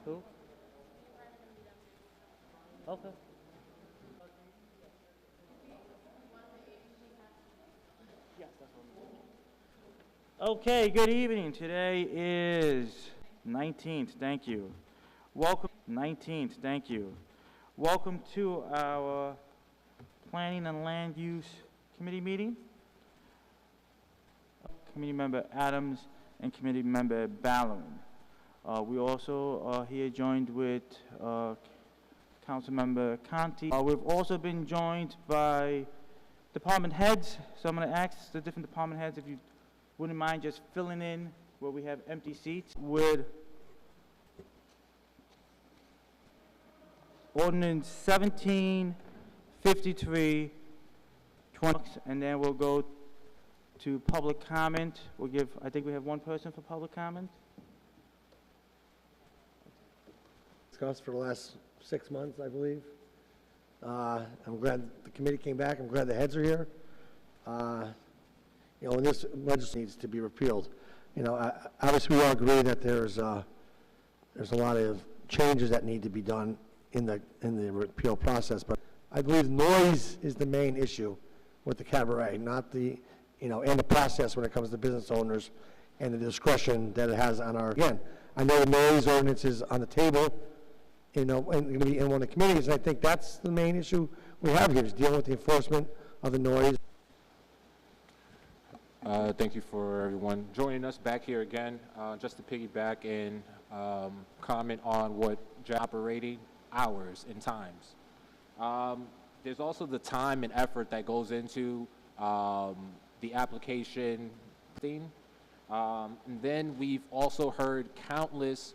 Who? Okay. Okay, good evening. Today is 19th. Thank you. Welcome, 19th. Thank you. Welcome to our Planning and Land Use Committee meeting. Committee Member Adams and Committee Member Ballard. We also are here joined with Councilmember Conti. We've also been joined by department heads. So I'm going to ask the different department heads if you wouldn't mind just filling in where we have empty seats with ordinance 1753, 20, and then we'll go to public comment. We'll give, I think we have one person for public comment. Discussed for the last 6 months, I believe. I'm glad the committee came back. I'm glad the heads are here. You know, and this legislation needs to be repealed. You know, obviously we all agree that there's a lot of changes that need to be done in the repeal process, but I believe noise is the main issue with the cabaret, not the, you know, and the process when it comes to business owners and the discretion that it has on our, again, I know the noise ordinance is on the table, you know, and going to be in one of the committees, and I think that's the main issue we have here, is dealing with the enforcement of the noise. Thank you for everyone joining us back here again. Just to piggyback and comment on what operating hours and times. There's also the time and effort that goes into the application thing. And then we've also heard countless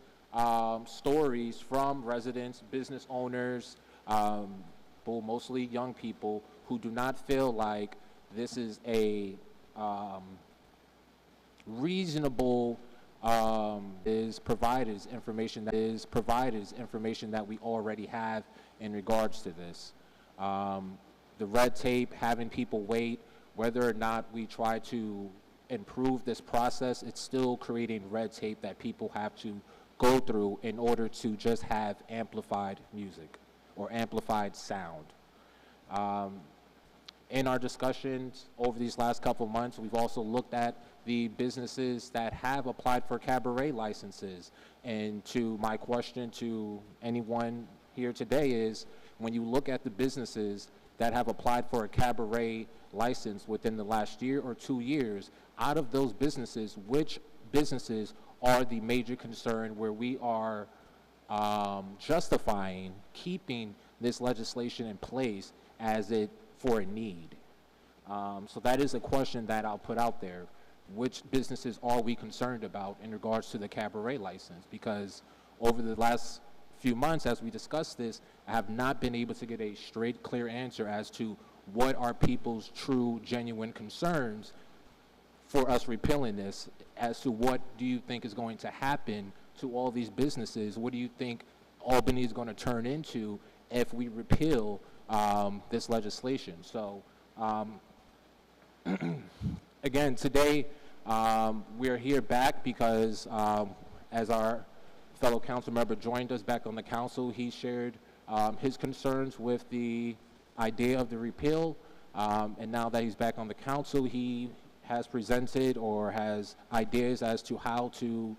stories from residents, business owners, mostly young people, who do not feel like this is a reasonable providers information that we already have in regards to this. The red tape, having people wait, whether or not we try to improve this process, it's still creating red tape that people have to go through in order to just have amplified music or amplified sound. In our discussions over these last couple of months, we've also looked at the businesses that have applied for cabaret licenses. And to my question to anyone here today is, when you look at the businesses that have applied for a cabaret license within the last year or 2 years, out of those businesses, which businesses are the major concern where we are justifying keeping this legislation in place as it for a need? So that is a question that I'll put out there. Which businesses are we concerned about in regards to the cabaret license? Because over the last few months, as we discussed this, I have not been able to get a straight, clear answer as to what are people's true, genuine concerns for us repealing this, as to what do you think is going to happen to all these businesses? What do you think Albany is going to turn into if we repeal this legislation? So again, today we're here back because as our fellow council member joined us back on the council, he shared his concerns with the idea of the repeal, and now that he's back on the council, he has presented or has ideas as to how to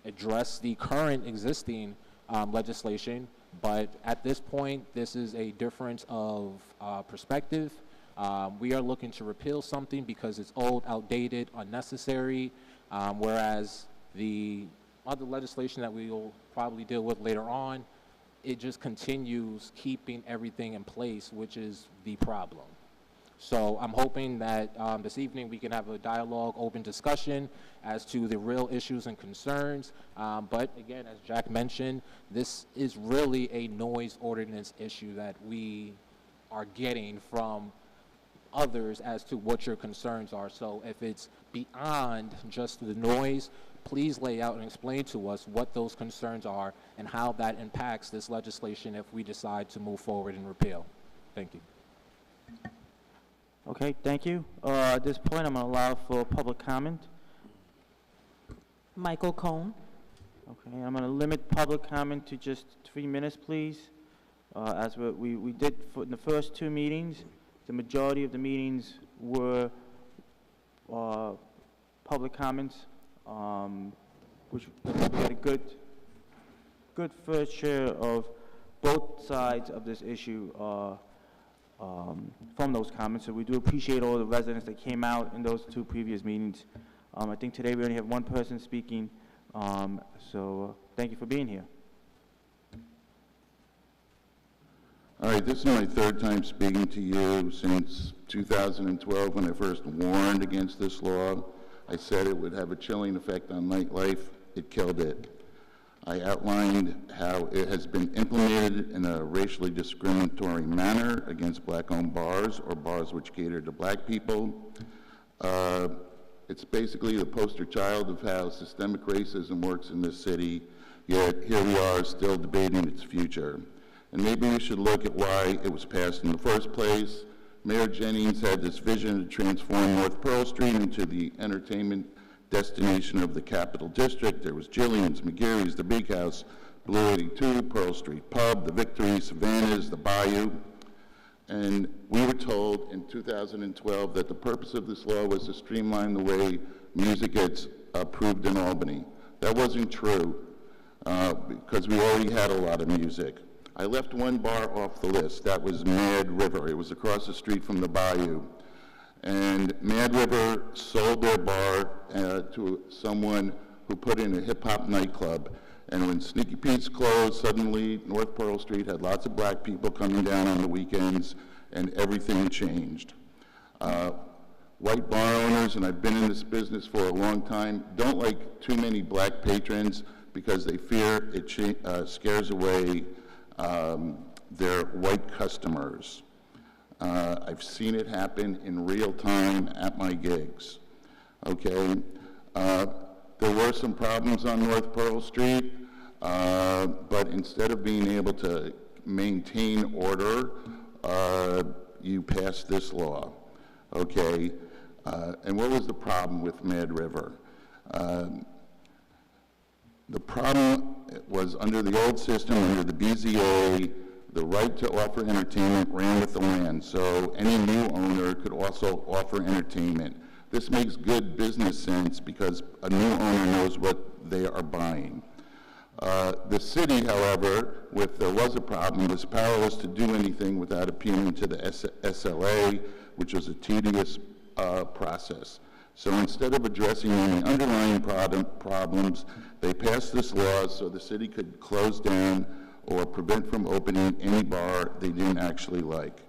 address the current existing legislation. But at this point, this is a difference of perspective. We are looking to repeal something because it's old, outdated, unnecessary, whereas the other legislation that we will probably deal with later on, it just continues keeping everything in place, which is the problem. So I'm hoping that this evening we can have a dialogue, open discussion as to the real issues and concerns. But again, as Jack mentioned, this is really a noise ordinance issue that we are getting from others as to what your concerns are. So if it's beyond just the noise, please lay out and explain to us what those concerns are and how that impacts this legislation if we decide to move forward and repeal. Thank you. Okay, thank you. At this point, I'm going to allow for public comment. Michael Cohn. Okay, I'm going to limit public comment to just 3 minutes, please. As we did in the first 2 meetings, the majority of the meetings were public comments, which we had a good fair share of both sides of this issue from those comments. So we do appreciate all the residents that came out in those 2 previous meetings. I think today we only have 1 person speaking, so thank you for being here. All right, this is my 3rd time speaking to you since 2012 when I first warned against this law. I said it would have a chilling effect on nightlife. It killed it. I outlined how it has been implemented in a racially discriminatory manner against black-owned bars or bars which cater to black people. It's basically the poster child of how systemic racism works in this city, yet here we are still debating its future. And maybe we should look at why it was passed in the first place. Mayor Jennings had this vision to transform North Pearl Street into the entertainment destination of the Capital District. There was Jillian's, McGarry's, the Big House, Blue 82, Pearl Street Pub, the Victory, Savannah's, the Bayou. And we were told in 2012 that the purpose of this law was to streamline the way music gets approved in Albany. That wasn't true because we already had a lot of music. I left 1 bar off the list. That was Mad River. It was across the street from the Bayou. And Mad River sold their bar to someone who put in a hip-hop nightclub. And when Sneaky Pete's closed, suddenly North Pearl Street had lots of black people coming down on the weekends, and everything changed. White bar owners, and I've been in this business for a long time, don't like too many black patrons because they fear it scares away their white customers. I've seen it happen in real time at my gigs. Okay, there were some problems on North Pearl Street, but instead of being able to maintain order, you passed this law. Okay, and what was the problem with Mad River? The problem was under the old system, under the BZA, the right to offer entertainment ran with the land, so any new owner could also offer entertainment. This makes good business sense because a new owner knows what they are buying. The city, however, if there was a problem, was powerless to do anything without appealing to the SLA, which was a tedious process. So instead of addressing any underlying problems, they passed this law so the city could close down or prevent from opening any bar they didn't actually like.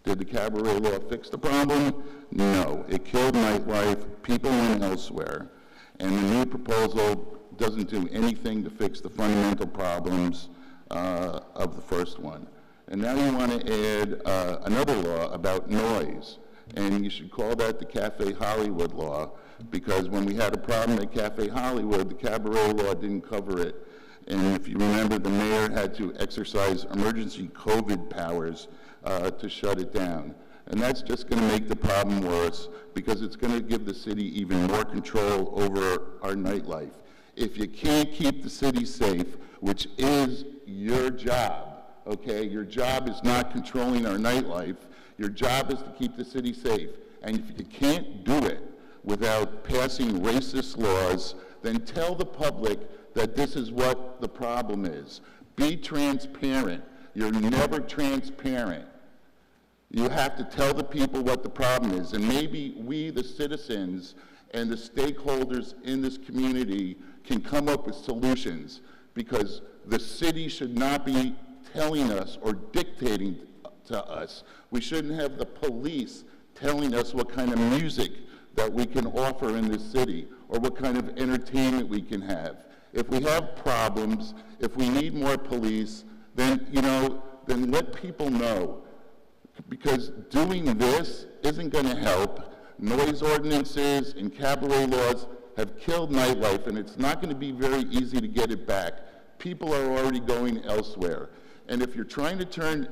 Did the cabaret law fix the problem? No. It killed nightlife. People went elsewhere. And the new proposal doesn't do anything to fix the fundamental problems of the first one. And now you want to add another law about noise. And you should call that the Cafe Hollywood law, because when we had a problem at Cafe Hollywood, the cabaret law didn't cover it. And if you remember, the mayor had to exercise emergency COVID powers to shut it down. And that's just going to make the problem worse, because it's going to give the city even more control over our nightlife. If you can't keep the city safe, which is your job, okay? Your job is not controlling our nightlife. Your job is to keep the city safe. And if you can't do it without passing racist laws, then tell the public that this is what the problem is. Be transparent. You're never transparent. You have to tell the people what the problem is. And maybe we, the citizens, and the stakeholders in this community can come up with solutions, because the city should not be telling us or dictating to us. We shouldn't have the police telling us what kind of music that we can offer in this city or what kind of entertainment we can have. If we have problems, if we need more police, then, then let people know. Because doing this isn't going to help. Noise ordinances and cabaret laws have killed nightlife, and it's not going to be very easy to get it back. People are already going elsewhere. And if you're trying to turn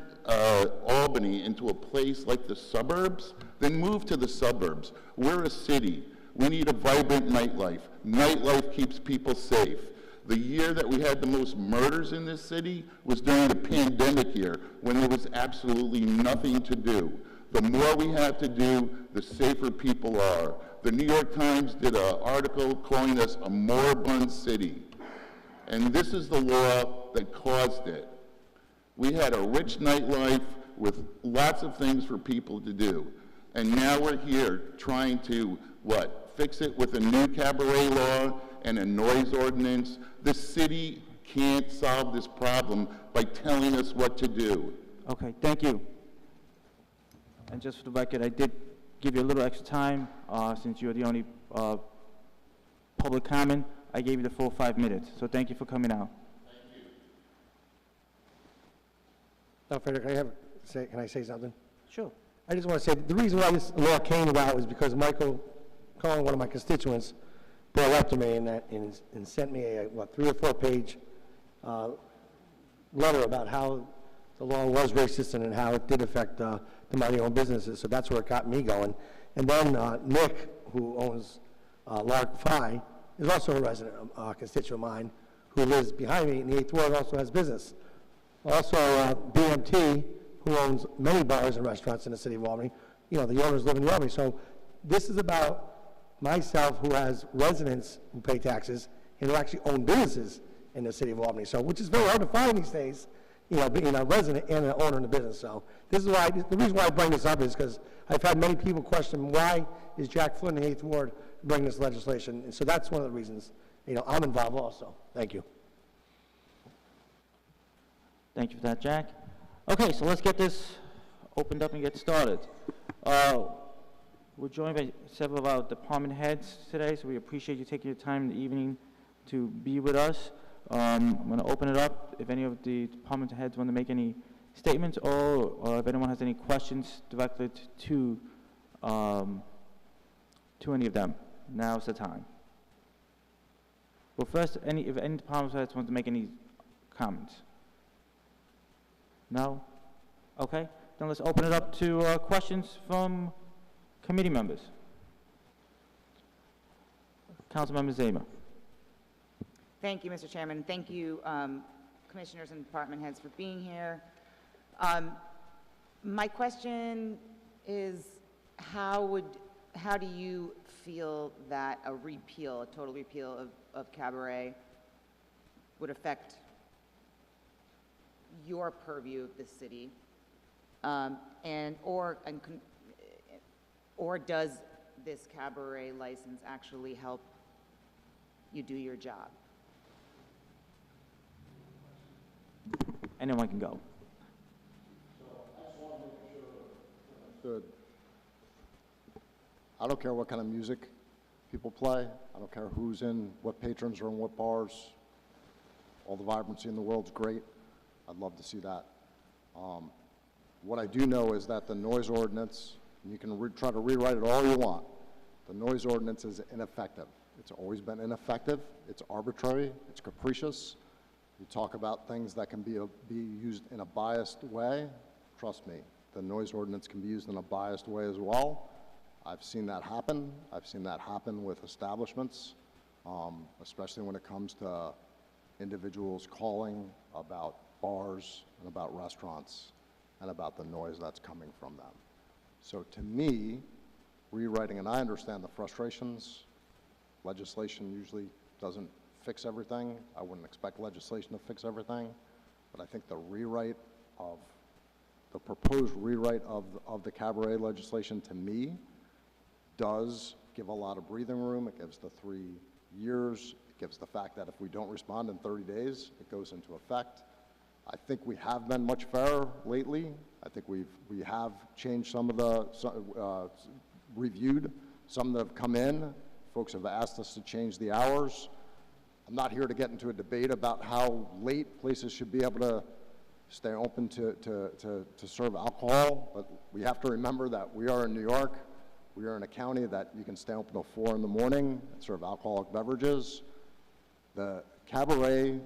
Albany into a place like the suburbs, then move to the suburbs. We're a city. We need a vibrant nightlife. Nightlife keeps people safe. The year that we had the most murders in this city was during the pandemic year, when there was absolutely nothing to do. The more we have to do, the safer people are. The New York Times did an article calling us a moribund city. And this is the law that caused it. We had a rich nightlife with lots of things for people to do. And now we're here trying to, what, fix it with a new cabaret law and a noise ordinance. The city can't solve this problem by telling us what to do. Okay, thank you. And just for the record, I did give you a little extra time, since you're the only public comment. I gave you the full 5 minutes, so thank you for coming out. Now, Frederick, can I say something? Sure. I just want to say, the reason why this law came about was because Michael Cohen, one of my constituents, brought up to me and sent me a, 3 or 4 page letter about how the law was racist and how it did affect the minority-owned businesses. So that's where it got me going. And then Nick, who owns Lark Phi, is also a resident, constituent of mine, who lives behind me in the 8th Ward, also has business. Also, BMT, who owns many bars and restaurants in the city of Albany, the owners live in Albany. So this is about myself, who has residents who pay taxes and who actually own businesses in the city of Albany. So, which is very hard to find these days, being a resident and an owner in the business. So this is why, the reason why I bring this up is because I've had many people question, why is Jack Flynn in the 8th Ward bringing this legislation? And so that's one of the reasons, I'm involved also. Thank you. Thank you for that, Jack. Okay, so let's get this opened up and get started. We're joined by several of our department heads today, so we appreciate you taking your time in the evening to be with us. I'm going to open it up if any of the department heads want to make any statements, or if anyone has any questions directed to any of them. Now's the time. Well, first, if any department heads want to make any comments. No? Okay, then let's open it up to questions from committee members. Councilmember Zema. Thank you, Mr. Chairman. Thank you, commissioners and department heads, for being here. My question is, how do you feel that a total repeal of cabaret would affect your purview of the city, or does this cabaret license actually help you do your job? Anyone can go. Good. I don't care what kind of music people play. I don't care who's in, what patrons are in what bars. All the vibrancy in the world's great. I'd love to see that. What I do know is that the noise ordinance, and you can try to rewrite it all you want, the noise ordinance is ineffective. It's always been ineffective. It's arbitrary. It's capricious. You talk about things that can be used in a biased way. Trust me, the noise ordinance can be used in a biased way as well. I've seen that happen. I've seen that happen with establishments, especially when it comes to individuals calling about bars and about restaurants and about the noise that's coming from them. So to me, rewriting, and I understand the frustrations, legislation usually doesn't fix everything. I wouldn't expect legislation to fix everything, but I think the proposed rewrite of the cabaret legislation, to me, does give a lot of breathing room. It gives the 3 years. It gives the fact that if we don't respond in 30 days, it goes into effect. I think we have been much fairer lately. I think we have changed some of the, reviewed some that have come in. Folks have asked us to change the hours. I'm not here to get into a debate about how late places should be able to stay open to serve alcohol, but we have to remember that we are in New York. We are in a county that you can stay open till 4 in the morning and serve alcoholic beverages. The cabaret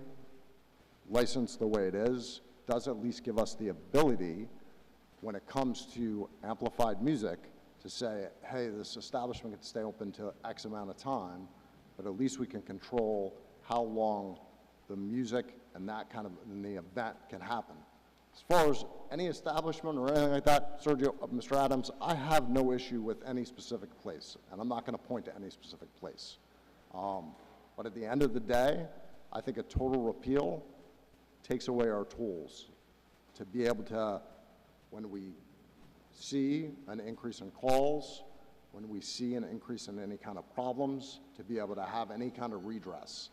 license, the way it is, does at least give us the ability, when it comes to amplified music, to say, hey, this establishment can stay open till X amount of time, but at least we can control how long the music and that kind of, and the event can happen. As far as any establishment or anything like that, Sergio, Mr. Adams, I have no issue with any specific place, and I'm not going to point to any specific place. But at the end of the day, I think a total repeal takes away our tools to be able to, when we see an increase in calls, when we see an increase in any kind of problems, to be able to have any kind of redress.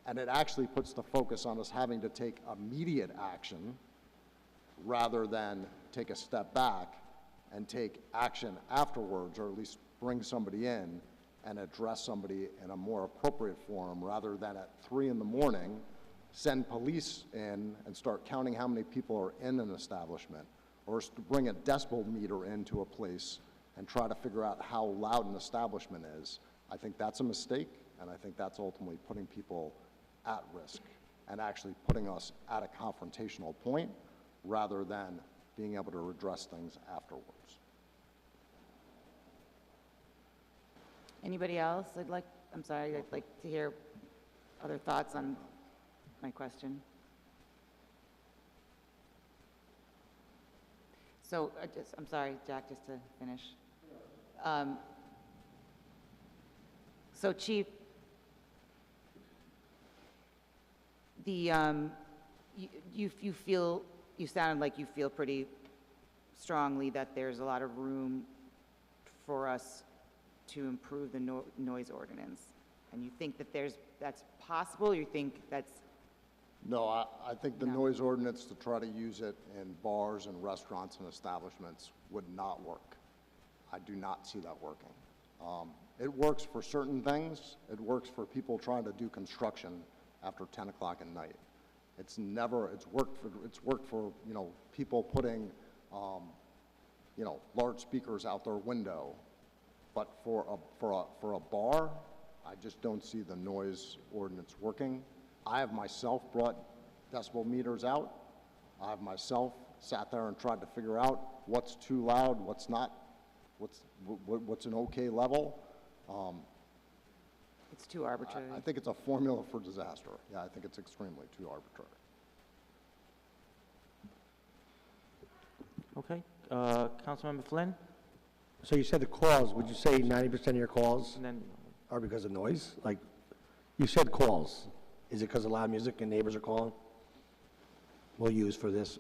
And it actually puts the focus on us having to take immediate action rather than take a step back and take action afterwards, or at least bring somebody in and address somebody in a more appropriate forum, rather than at 3 in the morning, send police in and start counting how many people are in an establishment, or bring a decibel meter into a place and try to figure out how loud an establishment is. I think that's a mistake, and I think that's ultimately putting people at risk and actually putting us at a confrontational point rather than being able to redress things afterwards. Anybody else? I'd like to hear other thoughts on my question. So, I'm sorry, Jack, just to finish. So, Chief, you sound like you feel pretty strongly that there's a lot of room for us to improve the noise ordinance, and you think that that's possible, or you think that's... No, I think the noise ordinance, to try to use it in bars and restaurants and establishments, would not work. I do not see that working. It works for certain things. It works for people trying to do construction after 10 o'clock at night. It's worked for, you know, people putting, you know, large speakers out their window. But for a bar, I just don't see the noise ordinance working. I have myself brought decibel meters out. I have myself sat there and tried to figure out what's too loud, what's not, what's an okay level. It's too arbitrary. I think it's a formula for disaster. Yeah, I think it's extremely too arbitrary. Okay, Councilmember Flynn? So you said the calls, would you say 90% of your calls And then, are because of noise? Like, you said calls. Is it because of loud music and neighbors are calling? We'll use for this,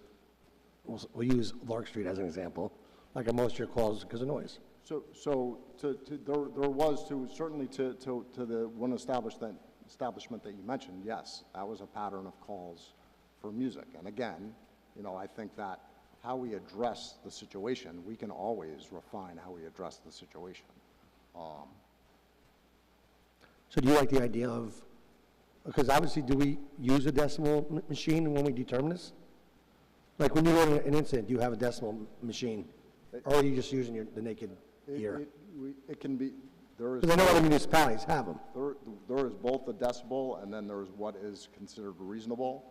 we'll use Lark Street as an example. Like, are most of your calls because of noise? So there was certainly to the one establishment that you mentioned, yes, that was a pattern of calls for music. And again, you know, I think that how we address the situation, we can always refine how we address the situation. So do you like the idea of, because obviously, do we use a decimal machine when we determine this? Like, when you go to an incident, do you have a decimal machine? Or are you just using the naked ear? It can be, there is... Because I know other municipalities have them. There is both the decibel and then there is what is considered reasonable.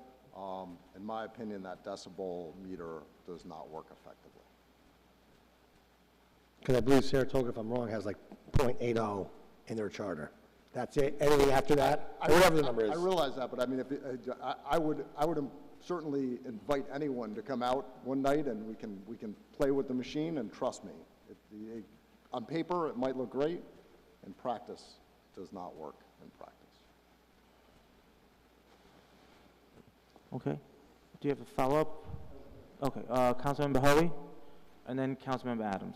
In my opinion, that decibel meter does not work effectively. Because I believe Saratoga, if I'm wrong, has like .80 in their charter. That's it. Anything after that, or whatever the number is. I realize that, but I mean, I would certainly invite anyone to come out one night and we can play with the machine, and trust me, on paper it might look great. In practice, it does not work in practice. okay. Do you have a follow-up? Okay, Councilmember Hurley, and then Councilmember Adams.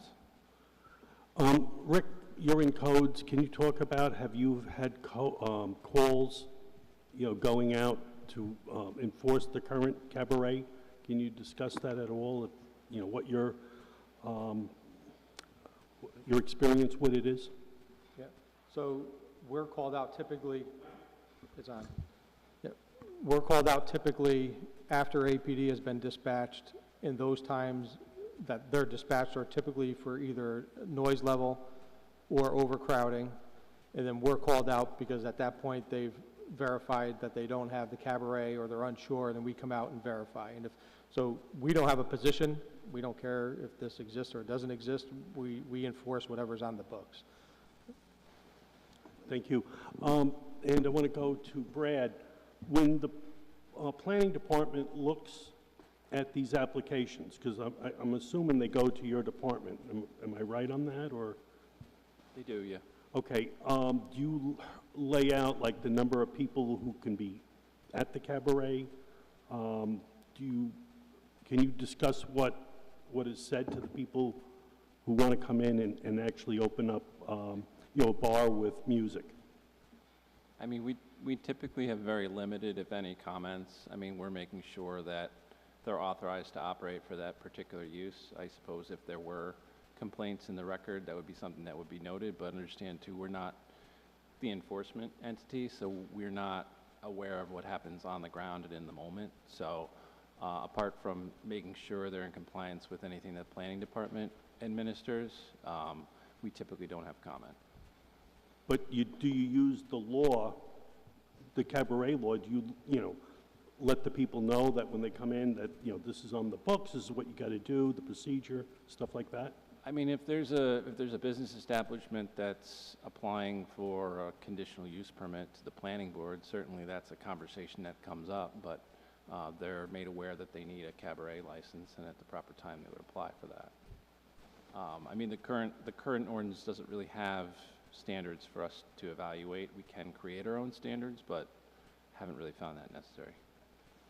Rick, you're in codes. Can you talk about, have you had calls, you know, going out to enforce the current cabaret? Can you discuss that at all? If, you know, what your experience with it is? Yeah, so we're called out typically, it's on. Yeah, we're called out typically after APD has been dispatched. In those times that they're dispatched are typically for either noise level or overcrowding. And then we're called out because at that point they've verified that they don't have the cabaret or they're unsure, and then we come out and verify. And so we don't have a position. We don't care if this exists or it doesn't exist. We enforce whatever's on the books. Thank you. And I want to go to Brad. When the planning department looks at these applications, because I'm assuming they go to your department, am I right on that, or? They do, yeah. Okay, do you lay out like the number of people who can be at the cabaret? Can you discuss what is said to the people who want to come in and actually open up, a bar with music? I mean, we typically have very limited, if any, comments. I mean, we're making sure that they're authorized to operate for that particular use. I suppose if there were complaints in the record, that would be something that would be noted, but understand too, we're not the enforcement entity, so we're not aware of what happens on the ground and in the moment. So apart from making sure they're in compliance with anything that the planning department administers, we typically don't have comment. But do you use the law, the cabaret law? Do you let the people know that when they come in that, this is on the books, this is what you got to do, the procedure, stuff like that? I mean, if there's a business establishment that's applying for a conditional use permit to the planning board, certainly that's a conversation that comes up, but they're made aware that they need a cabaret license, and at the proper time they would apply for that. I mean, the current ordinance doesn't really have standards for us to evaluate. We can create our own standards, but haven't really found that necessary.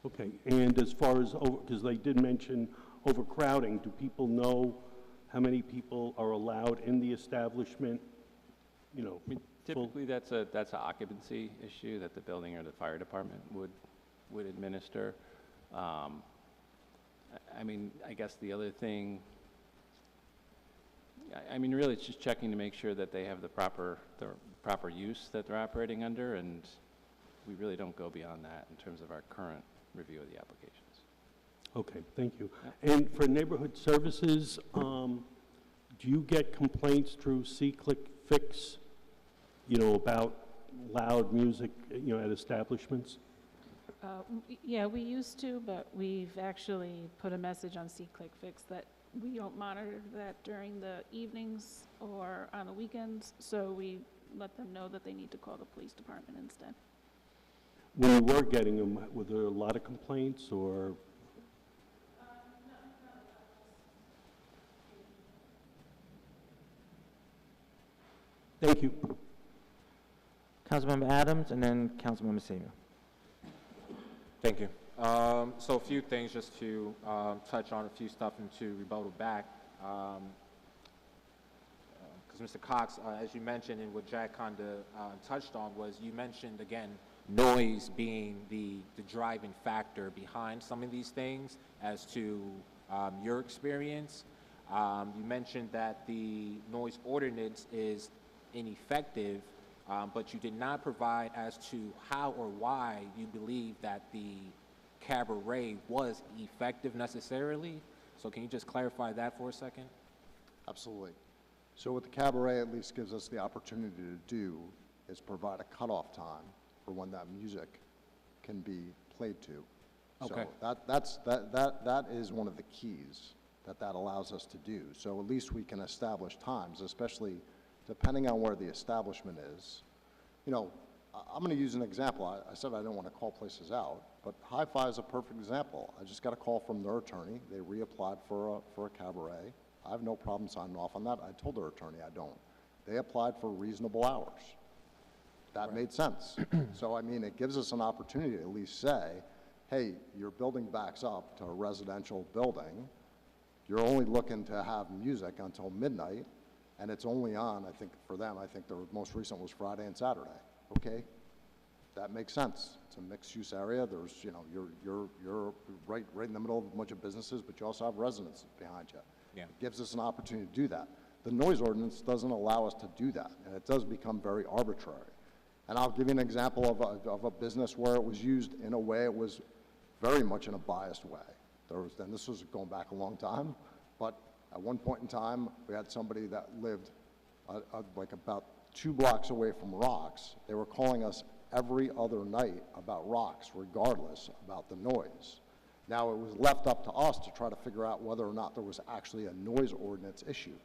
Okay, and as far as, because they did mention overcrowding, do people know how many people are allowed in the establishment? I mean, typically that's an occupancy issue that the building or the fire department would administer. I mean, I guess the other thing, I mean, really it's just checking to make sure that they have the proper use that they're operating under, and we really don't go beyond that in terms of our current review of the applications. Okay, thank you. And for neighborhood services, do you get complaints through C-Click-Fix, about loud music, at establishments? Yeah, we used to, but we've actually put a message on C-Click-Fix that we don't monitor that during the evenings or on the weekends, so we let them know that they need to call the police department instead. When you were getting them, were there a lot of complaints, or? Thank you. Councilmember Adams, and then Councilmember Senior. Thank you. So a few things just to touch on a few stuff and to rebuttal back. Because Mr. Cox, as you mentioned, and what Jack kind of touched on was, you mentioned, again, noise being the driving factor behind some of these things as to your experience. You mentioned that the noise ordinance is ineffective, but you did not provide as to how or why you believe that the cabaret was effective necessarily. So can you just clarify that for a second? Absolutely. So what the cabaret at least gives us the opportunity to do is provide a cutoff time for when that music can be played to. Okay. So that is one of the keys that allows us to do. So at least we can establish times, especially depending on where the establishment is. I'm going to use an example. I said I didn't want to call places out, but Hi-Fi is a perfect example. I just got a call from their attorney. They reapplied for a cabaret. I have no problem signing off on that. I told their attorney I don't. They applied for reasonable hours. That made sense. So, I mean, it gives us an opportunity to at least say, hey, your building backs up to a residential building. You're only looking to have music until midnight, and it's only on, I think, for them, I think the most recent was Friday and Saturday. Okay? That makes sense. It's a mixed-use area. There's, you're right in the middle of a bunch of businesses, but you also have residents behind you. Yeah. It gives us an opportunity to do that. The noise ordinance doesn't allow us to do that, and it does become very arbitrary. And I'll give you an example of a business where it was used in a way it was very much in a biased way. And this was going back a long time, but at one point in time, we had somebody that lived like about 2 blocks away from Rocks. They were calling us every other night about Rocks, regardless about the noise. Now, it was left up to us to try to figure out whether or not there was actually a noise ordinance issue.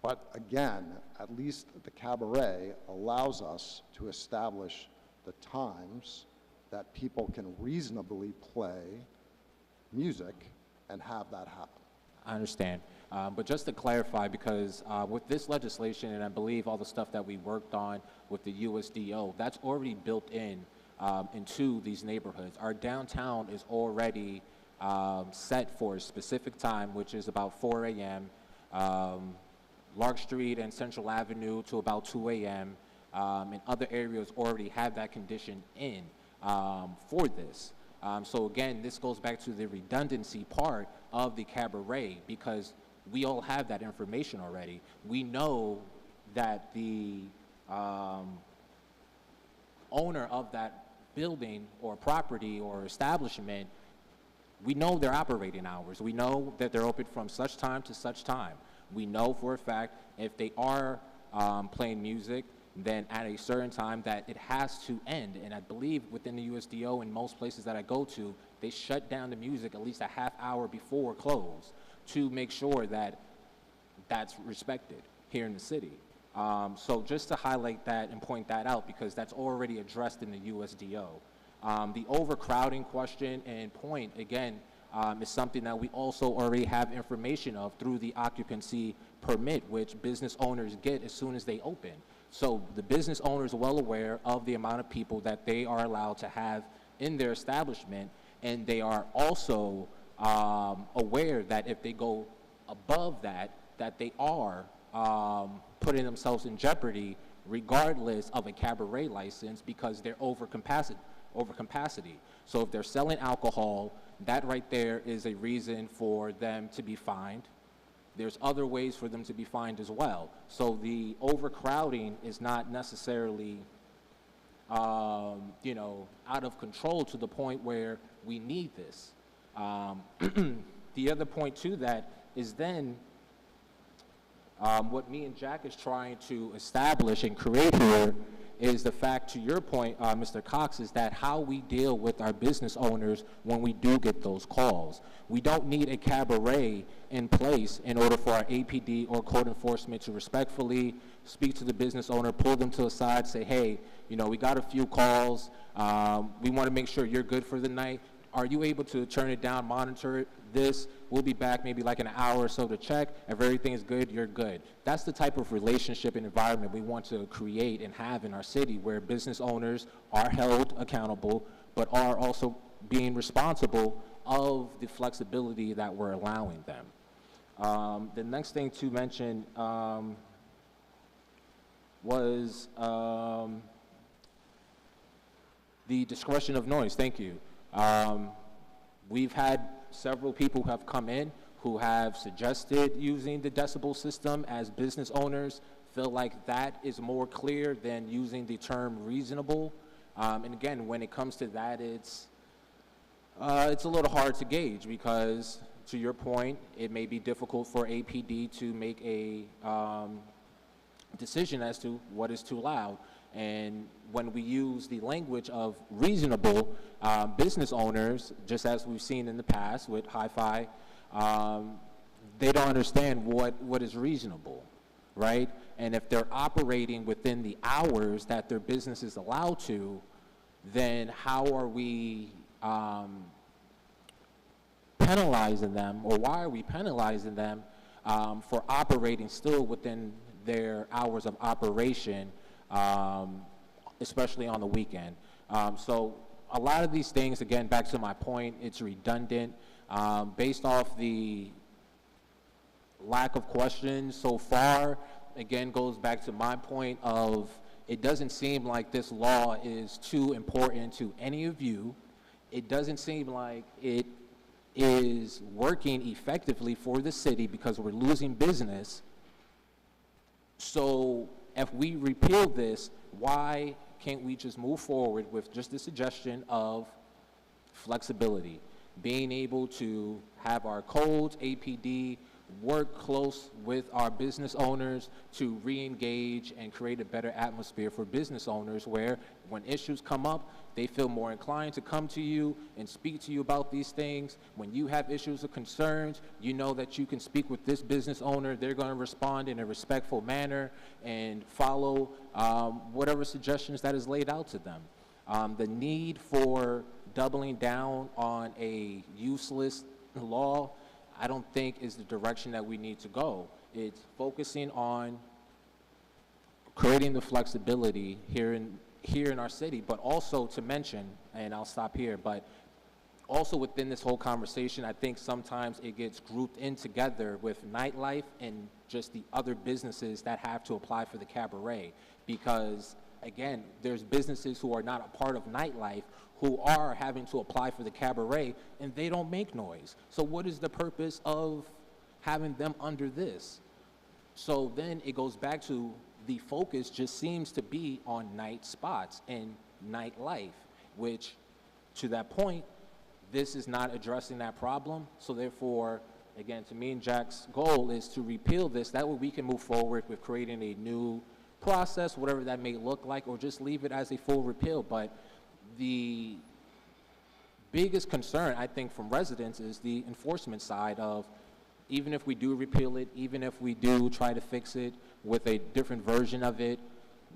But again, at least the cabaret allows us to establish the times that people can reasonably play music and have that happen. I understand. But just to clarify, because with this legislation, and I believe all the stuff that we worked on with the USDO, that's already built in into these neighborhoods. Our downtown is already set for a specific time, which is about 4 a.m., Lark Street and Central Avenue to about 2 a.m., and other areas already have that condition in for this. So again, this goes back to the redundancy part of the cabaret, because we all have that information already. We know that the owner of that building or property or establishment, we know their operating hours. We know that they're open from such time to such time. We know for a fact if they are playing music, then at a certain time that it has to end. And I believe within the USDO and most places that I go to, they shut down the music at least a half hour before close to make sure that that's respected here in the city. So just to highlight that and point that out, because that's already addressed in the USDO. The overcrowding question and point, again, is something that we also already have information of through the occupancy permit, which business owners get as soon as they open. So the business owner is well aware of the amount of people that they are allowed to have in their establishment, and they are also aware that if they go above that, that they are putting themselves in jeopardy regardless of a cabaret license, because they're over capacity. So if they're selling alcohol, that right there is a reason for them to be fined. There's other ways for them to be fined as well. So the overcrowding is not necessarily, you know, out of control to the point where we need this. The other point to that is then what me and Jack is trying to establish and create here is the fact, to your point, Mr. Cox, is that how we deal with our business owners when we do get those calls. We don't need a cabaret in place in order for our APD or code enforcement to respectfully speak to the business owner, pull them to the side, say, hey, you know, we got a few calls. We want to make sure you're good for the night. Are you able to turn it down, monitor this? We'll be back maybe like an hour or so to check. If everything is good, you're good. That's the type of relationship and environment we want to create and have in our city, where business owners are held accountable, but are also being responsible of the flexibility that we're allowing them. The next thing to mention was the discretion of noise. Thank you. We've had several people who have come in who have suggested using the decibel system, as business owners feel like that is more clear than using the term reasonable. And again, when it comes to that, it's a little hard to gauge, because to your point, it may be difficult for APD to make a decision as to what is too loud. And when we use the language of reasonable, business owners, just as we've seen in the past with hi-fi, they don't understand what is reasonable, right? And if they're operating within the hours that their business is allowed to, then how are we penalizing them, or why are we penalizing them for operating still within their hours of operation, especially on the weekend? So a lot of these things, again, back to my point, it's redundant. Based off the lack of questions so far, again, goes back to my point of, it doesn't seem like this law is too important to any of you. It doesn't seem like it is working effectively for the city, because we're losing business. So if we repeal this, why can't we just move forward with just the suggestion of flexibility, being able to have our codes, APD, work close with our business owners to re-engage and create a better atmosphere for business owners where when issues come up, they feel more inclined to come to you and speak to you about these things. When you have issues or concerns, you know that you can speak with this business owner. They're going to respond in a respectful manner and follow whatever suggestions that is laid out to them. The need for doubling down on a useless law, I don't think is the direction that we need to go. It's focusing on creating the flexibility here in our city, but also to mention, and I'll stop here, but also within this whole conversation, I think sometimes it gets grouped in together with nightlife and just the other businesses that have to apply for the cabaret. Because again, there's businesses who are not a part of nightlife who are having to apply for the cabaret and they don't make noise. So what is the purpose of having them under this? So then it goes back to the focus just seems to be on night spots and nightlife, which to that point, this is not addressing that problem. So therefore, again, to me and Jack's goal is to repeal this. That way we can move forward with creating a new process, whatever that may look like, or just leave it as a full repeal. But the biggest concern, I think, from residents is the enforcement side of, even if we do repeal it, even if we do try to fix it with a different version of it,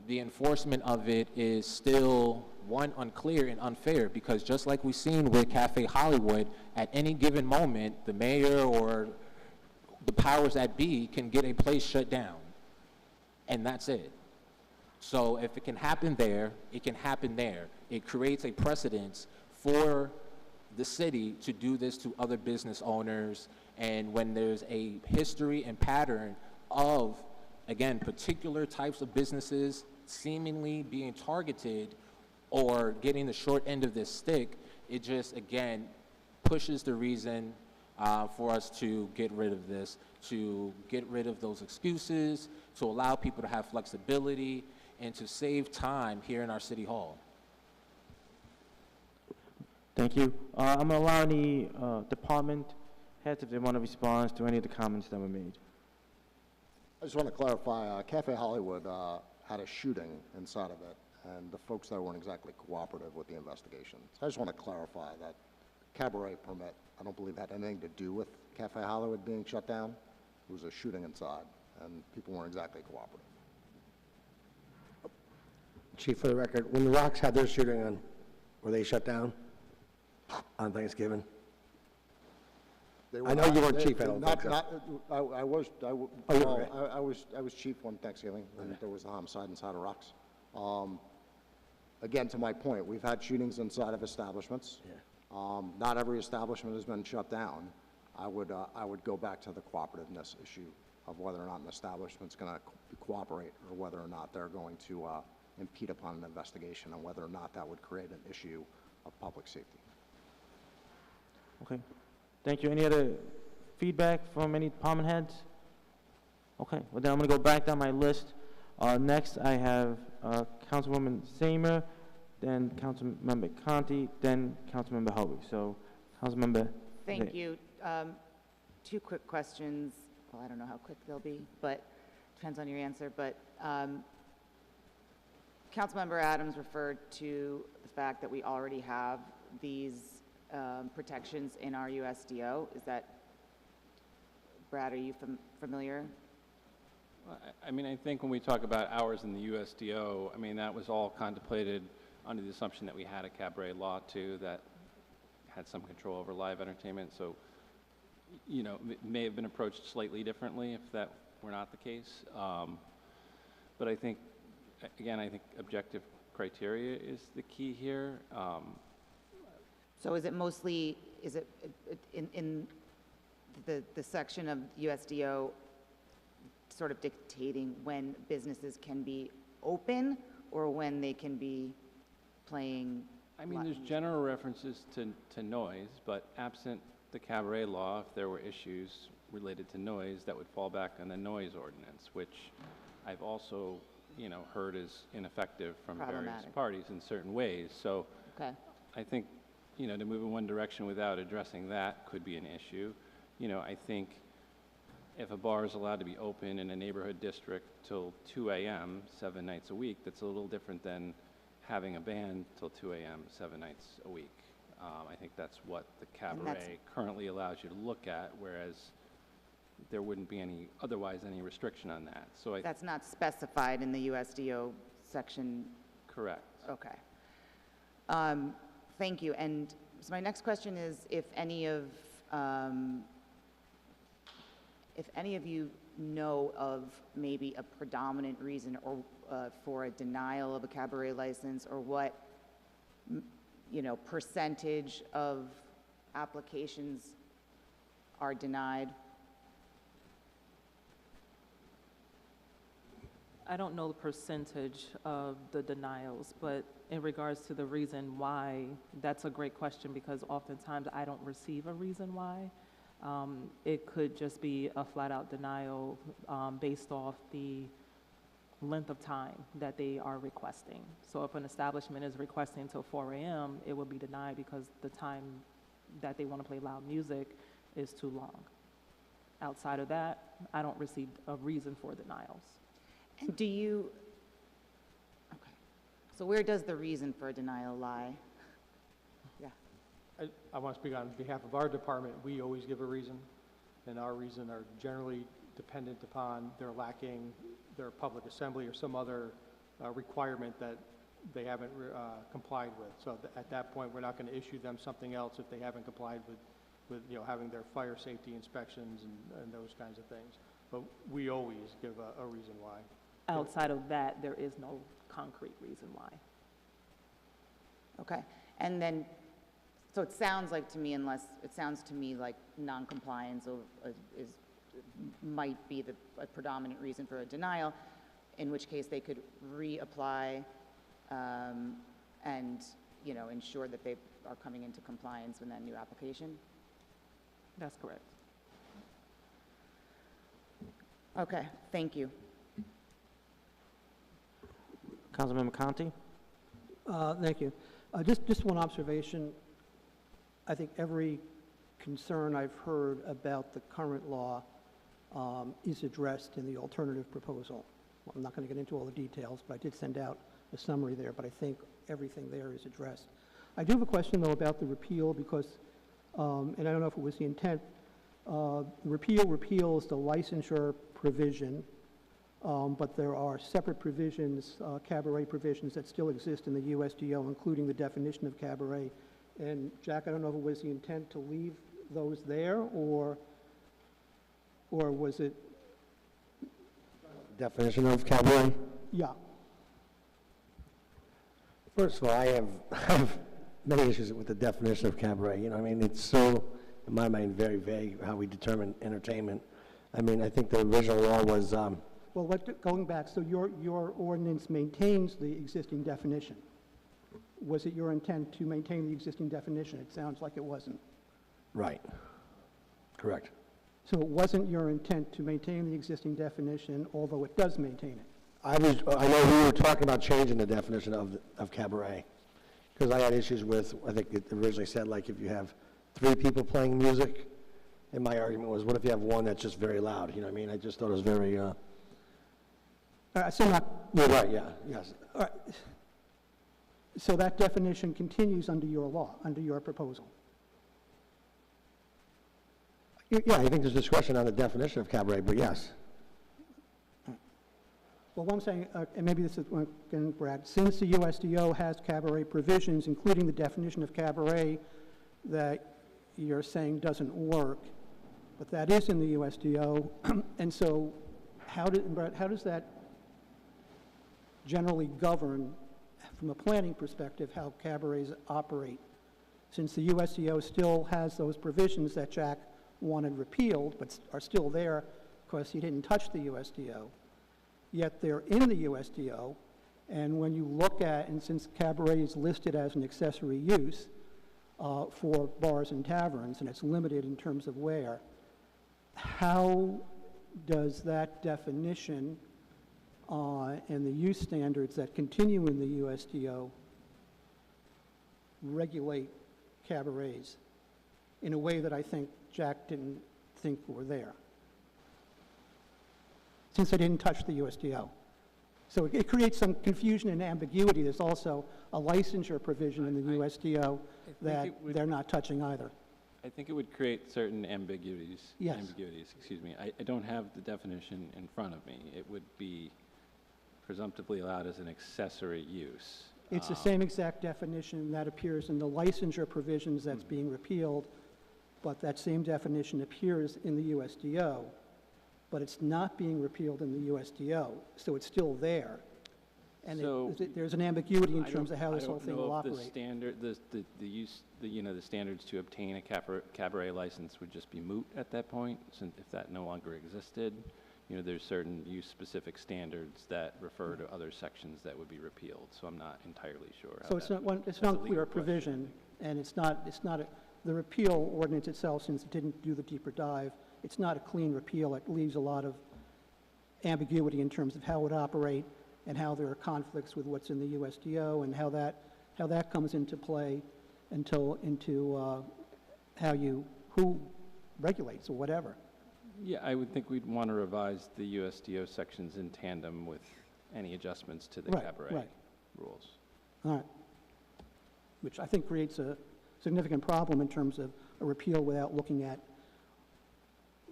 the enforcement of it is still, one, unclear and unfair, because just like we've seen with Cafe Hollywood, at any given moment, the mayor or the powers that be can get a place shut down, and that's it. So if it can happen there, it can happen there. It creates a precedence for the city to do this to other business owners, and when there's a history and pattern of, again, particular types of businesses seemingly being targeted or getting the short end of this stick, it just, again, pushes the reason for us to get rid of this, to get rid of those excuses, to allow people to have flexibility, and to save time here in our city hall. Thank you. I'm going to allow any department heads if they want to respond to any of the comments that were made. I just want to clarify, Cafe Hollywood had a shooting inside of it, and the folks there weren't exactly cooperative with the investigation. So I just want to clarify that cabaret permit, I don't believe had anything to do with Cafe Hollywood being shut down. It was a shooting inside, and people weren't exactly cooperative. Chief, for the record, when the Rocks had their shooting on, were they shut down on Thanksgiving? They I know you weren't they- chief, I don't think so. I was, you were, well, I was chief one Thanksgiving, and there was a homicide inside of Rocks. Again, to my point, we've had shootings inside of establishments. Not every establishment has been shut down. I would go back to the cooperativeness issue of whether or not an establishment's going to cooperate, or whether or not they're going to impede upon an investigation, and whether or not that would create an issue of public safety. Okay. Thank you. Any other feedback from any department heads? Okay. Well, then I'm going to go back down my list. Next, I have Councilwoman Samer, then Councilmember Conti, then Councilmember Hovey. So, Councilmember. Thank you. Two quick questions. Well, I don't know how quick they'll be, but depends on your answer. But Councilmember Adams referred to the fact that we already have these protections in our USDO. Is that, Brad, are you familiar? I mean, I think when we talk about hours in the USDO, I mean, that was all contemplated under the assumption that we had a cabaret law too that had some control over live entertainment. So, you know, it may have been approached slightly differently if that were not the case. But I think, again, I think objective criteria is the key here. So is it mostly, is it in the section of USDO sort of dictating when businesses can be open or when they can be playing? I mean, there's general references to noise, but absent the cabaret law, if there were issues related to noise, that would fall back on the noise ordinance, which I've also, you know, heard is ineffective from various parties in certain ways. So Okay. I think, you know, to move in one direction without addressing that could be an issue. You know, I think if a bar is allowed to be open in a neighborhood district till 2 a.m. 7 nights a week, that's a little different than having a band till 2 a.m. 7 nights a week. I think that's what the cabaret currently allows you to look at, whereas there wouldn't be any restriction on that. So That's not specified in the USDO section. correct. Okay. Thank you. And so my next question is if any of you know of maybe a predominant reason or for a denial of a cabaret license, or what, percentage of applications are denied? I don't know the percentage of the denials, but in regards to the reason why, that's a great question because oftentimes I don't receive a reason why. It could just be a flat-out denial based off the length of time that they are requesting. So if an establishment is requesting till 4 a.m., it would be denied because the time that they want to play loud music is too long. Outside of that, I don't receive a reason for denials. And okay. So where does the reason for a denial lie? Yeah. I want to speak on behalf of our department. We always give a reason, and our reason are generally dependent upon their lacking their public assembly or some other requirement that they haven't complied with. So at that point, we're not going to issue them something else if they haven't complied with having their fire safety inspections and those kinds of things. But we always give a reason why. Outside of that, there is no concrete reason why. Okay. And then, so it sounds like to me, like non-compliance might be a predominant reason for a denial, in which case they could reapply and, ensure that they are coming into compliance with that new application? That's correct. Okay, thank you. Councilmember Conti? Thank you. Just one observation. I think every concern I've heard about the current law is addressed in the alternative proposal. Well, I'm not going to get into all the details, but I did send out a summary there, but I think everything there is addressed. I do have a question, though, about the repeal because, and I don't know if it was the intent, repeals the licensure provision, but there are separate provisions, cabaret provisions that still exist in the USDO, including the definition of cabaret. And Jack, I don't know if it was the intent to leave those there, or was it? Definition of cabaret? Yeah. First of all, I have many issues with the definition of cabaret. It's so, in my mind, very vague how we determine entertainment. I think the original law was... Well, going back, so your ordinance maintains the existing definition. Was it your intent to maintain the existing definition? It sounds like it wasn't. Right. Correct. So it wasn't your intent to maintain the existing definition, although it does maintain it. I know we were talking about changing the definition of cabaret, because I had issues with, I think it originally said, like, if you have 3 people playing music, and my argument was, what if you have one that's just very loud? I just thought it was very... So not... You're right, yeah, yes. All right. So that definition continues under your law, under your proposal? Yeah, I think there's discretion on the definition of cabaret, but yes. Well, what I'm saying, and maybe this is one, again, Brad, since the USDO has cabaret provisions, including the definition of cabaret that you're saying doesn't work, but that is in the USDO, and so Brad, how does that generally govern, from a planning perspective, how cabarets operate? Since the USDO still has those provisions that Jack wanted repealed, but are still there because he didn't touch the USDO, yet they're in the USDO, and when you look at, and since cabaret is listed as an accessory use for bars and taverns, and it's limited in terms of where, how does that definition and the use standards that continue in the USDO regulate cabarets in a way that I think Jack didn't think were there? since they didn't touch the USDO. So it creates some confusion and ambiguity. There's also a licensure provision in the USDO that they're not touching either. I think it would create certain ambiguities. Yes. Excuse me. I don't have the definition in front of me. It would be presumptively allowed as an accessory use. It's the same exact definition that appears in the licensure provisions that's being repealed, but that same definition appears in the USDO, but it's not being repealed in the USDO, so it's still there. And So, there's an ambiguity in I terms don't- of how this I whole don't thing know will if the operate. standard, the use, the standards to obtain a cabaret license would just be moot at that point, since if that no longer existed. There's certain use-specific standards that refer to other sections that would be repealed, so I'm not entirely sure how So it's that- not it's that's not a a legal clear question. provision, and it's not the repeal ordinance itself, since it didn't do the deeper dive, it's not a clean repeal. It leaves a lot of ambiguity in terms of how it would operate and how there are conflicts with what's in the USDO and how that comes into play into who regulates or whatever. Yeah, I would think we'd want to revise the USDO sections in tandem with any adjustments to the Right, cabaret right. rules. All right. Which I think creates a significant problem in terms of a repeal without looking at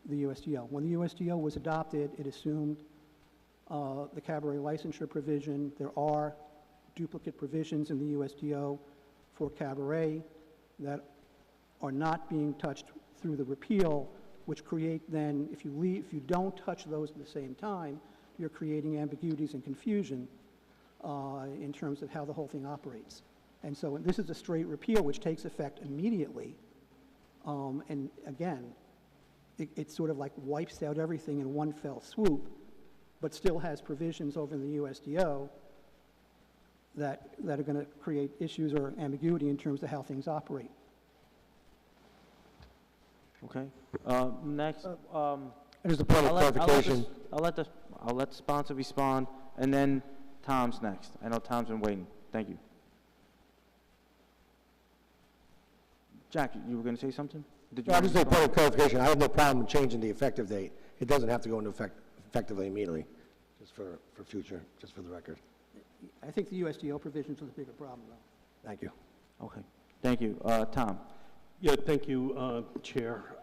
the USDO. When the USDO was adopted, it assumed the cabaret licensure provision. There are duplicate provisions in the USDO for cabaret that are not being touched through the repeal, which create then, if you don't touch those at the same time, you're creating ambiguities and confusion in terms of how the whole thing operates. And so this is a straight repeal, which takes effect immediately. And again, it sort of like wipes out everything in one fell swoop, but still has provisions over in the USDO that are going to create issues or ambiguity in terms of how things operate. Okay. Next, There's a point of clarification. I'll let the sponsor respond, and then Tom's next. I know Tom's been waiting. Thank you. Jack, you were going to say something? Did you No, want to just a point respond? of clarification. I have no problem changing the effective date. It doesn't have to go into effect effectively immediately, just for future, just for the record. I think the USDO provisions are the bigger problem, though. Thank you. Okay. Thank you. Tom? Yeah, thank you, Chair.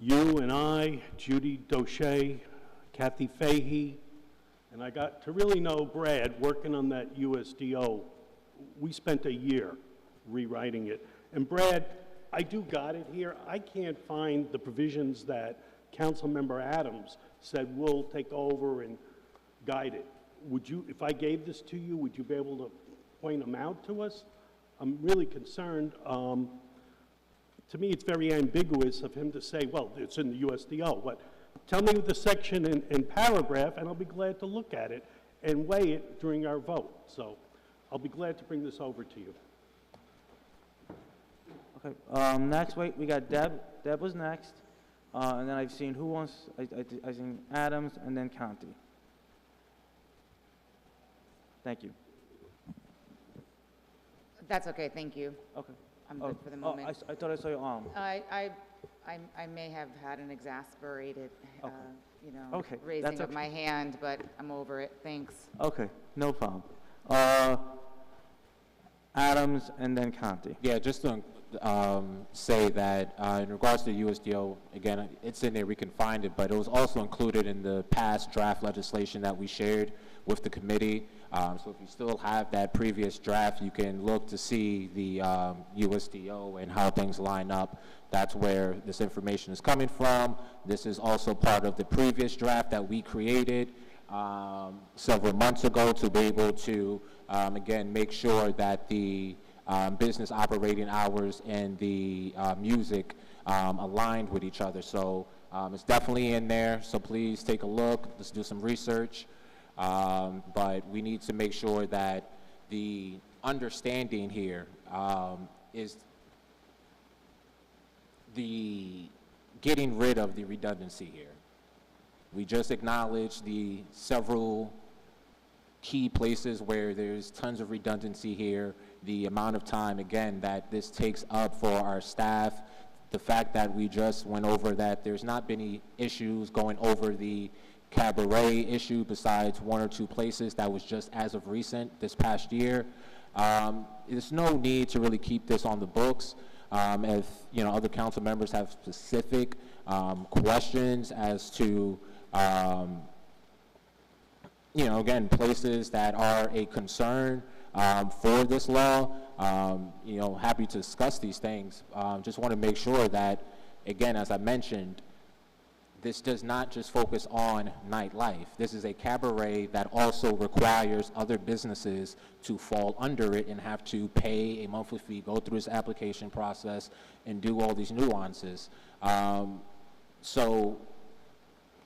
You and I, Judy Doche, Kathy Fahey, and I got to really know Brad working on that USDO. We spent a year rewriting it. And Brad, I do got it here. I can't find the provisions that Councilmember Adams said we'll take over and guide it. Would you, if I gave this to you, would you be able to point them out to us? I'm really concerned. To me, it's very ambiguous of him to say, well, it's in the USDO. But tell me the section and paragraph, and I'll be glad to look at it and weigh it during our vote. So I'll be glad to bring this over to you. Okay. Next, we got Deb. Deb was next. And then I've seen who wants, I've seen Adams and then Conti. Thank you. That's okay, thank you. Okay. I'm good for the moment. I thought I saw your arm. I may have had an exasperated, Okay. Okay, that's raising of okay. my hand, but I'm over it, thanks. Okay, no problem. Adams and then Conti. Yeah, just to say that in regards to the USDO, again, it's in there, we can find it, but it was also included in the past draft legislation that we shared with the committee. So if you still have that previous draft, you can look to see the USDO and how things line up. That's where this information is coming from. This is also part of the previous draft that we created several months ago to be able to, again, make sure that the business operating hours and the music aligned with each other. So it's definitely in there, so please take a look. Let's do some research. But we need to make sure that the understanding here is the getting rid of the redundancy here. We just acknowledged the several key places where there's tons of redundancy here, the amount of time, again, that this takes up for our staff, the fact that we just went over that there's not been any issues going over the cabaret issue besides one or two places. That was just as of recent, this past year. There's no need to really keep this on the books. If, you know, other council members have specific questions as to, you know, again, places that are a concern for this law, you know, happy to discuss these things. Just want to make sure that, again, as I mentioned, this does not just focus on nightlife. This is a cabaret that also requires other businesses to fall under it and have to pay a monthly fee, go through this application process, and do all these nuances. So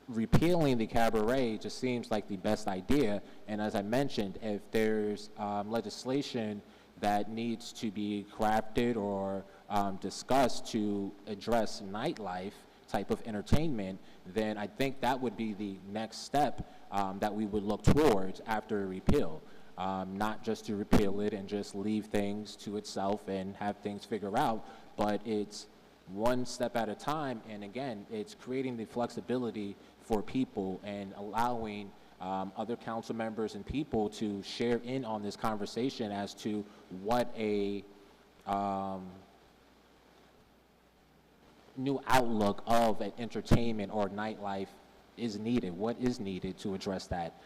repealing the cabaret just seems like the best idea. And as I mentioned, if there's legislation that needs to be crafted or discussed to address nightlife type of entertainment, then I think that would be the next step that we would look towards after a repeal. Not just to repeal it and just leave things to itself and have things figure out, but it's one step at a time. And again, it's creating the flexibility for people and allowing other council members and people to share in on this conversation as to what a new outlook of an entertainment or nightlife is needed. What is needed to address that?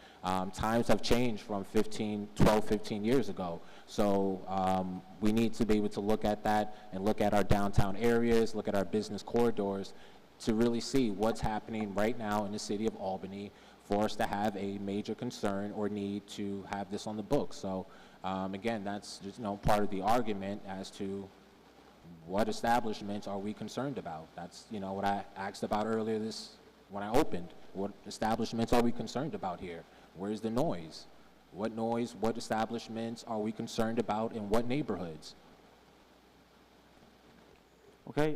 Times have changed from 12, 15 years ago. So we need to be able to look at that and look at our downtown areas, look at our business corridors to really see what's happening right now in the city of Albany for us to have a major concern or need to have this on the books. So again, that's just, you know, part of the argument as to what establishments are we concerned about. That's, you know, what I asked about earlier when I opened. What establishments are we concerned about here? Where's the noise? What establishments are we concerned about in what neighborhoods? Okay,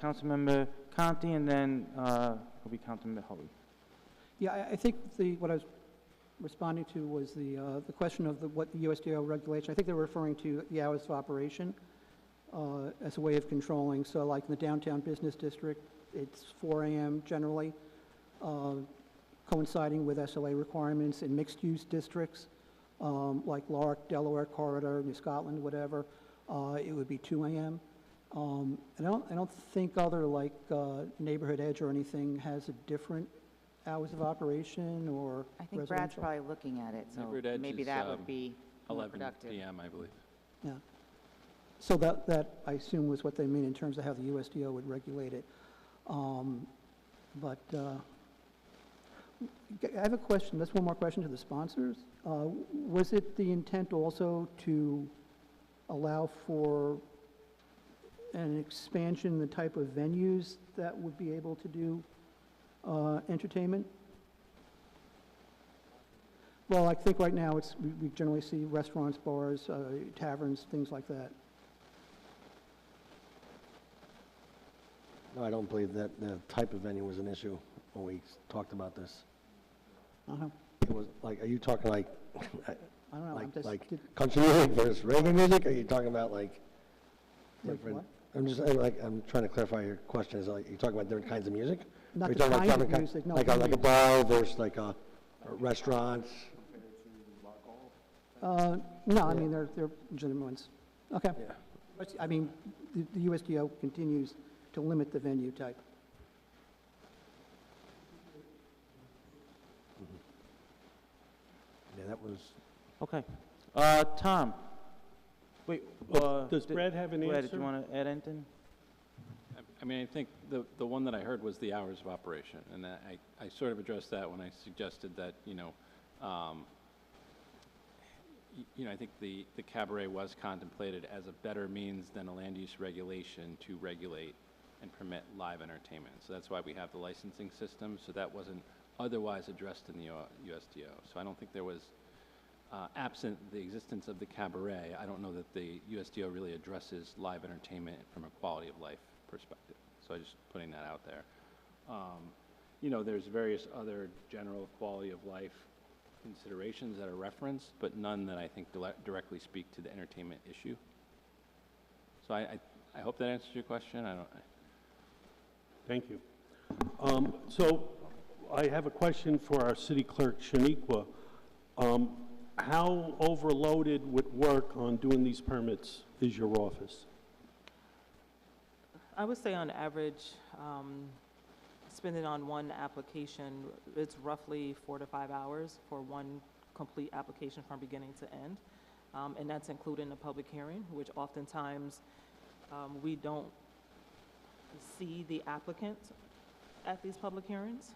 Councilmember Conti, and then will be Councilmember Hoey. Yeah, I think what I was responding to was the question of what the USDO regulation, I think they're referring to the hours of operation as a way of controlling. So like in the downtown business district, it's 4 a.m. generally, coinciding with SLA requirements. In mixed-use districts, like Lark, Delaware Corridor, New Scotland, whatever, it would be 2 a.m. I don't think other like Neighborhood Edge or anything has a different hours of operation or I think Brad's residential. probably looking at it, so Neighborhood Edge maybe is, that would be more 11 productive. p.m., I believe. Yeah. So that I assume was what they mean in terms of how the USDO would regulate it. But I have a question. That's one more question to the sponsors. Was it the intent also to allow for an expansion in the type of venues that would be able to do entertainment? Well, I think right now we generally see restaurants, bars, taverns, things like that. No, I don't believe that the type of venue was an issue when we talked about this. Uh-huh. It was like, are you talking like, I don't know. I'm just, like country music versus reggae music? Are you talking about like Like different? what? I'm trying to clarify your question. Is like, you talking about different kinds of music? Not Are you the talking about kind of different music, no, like a venues. bar versus like a restaurants? No, I mean, they're legitimate ones. Okay. Yeah. But, I mean, the USDO continues to limit the venue type. Yeah, that was. Okay. Tom? Wait, Does Brad have an Brad, did answer? you want to add anything? I mean, I think the one that I heard was the hours of operation, and I sort of addressed that when I suggested that, you know, I think the cabaret was contemplated as a better means than a land use regulation to regulate and permit live entertainment. So that's why we have the licensing system, so that wasn't otherwise addressed in the USDO. So I don't think there was, absent the existence of the cabaret, I don't know that the USDO really addresses live entertainment from a quality of life perspective. So I'm just putting that out there. There's various other general quality of life considerations that are referenced, but none that I think directly speak to the entertainment issue. So I hope that answers your question. Thank you. So I have a question for our city clerk, Shaniqua. How overloaded with work on doing these permits is your office? I would say on average, spending on one application, it's roughly 4 to 5 hours for one complete application from beginning to end. And that's including the public hearing, which oftentimes we don't see the applicant at these public hearings.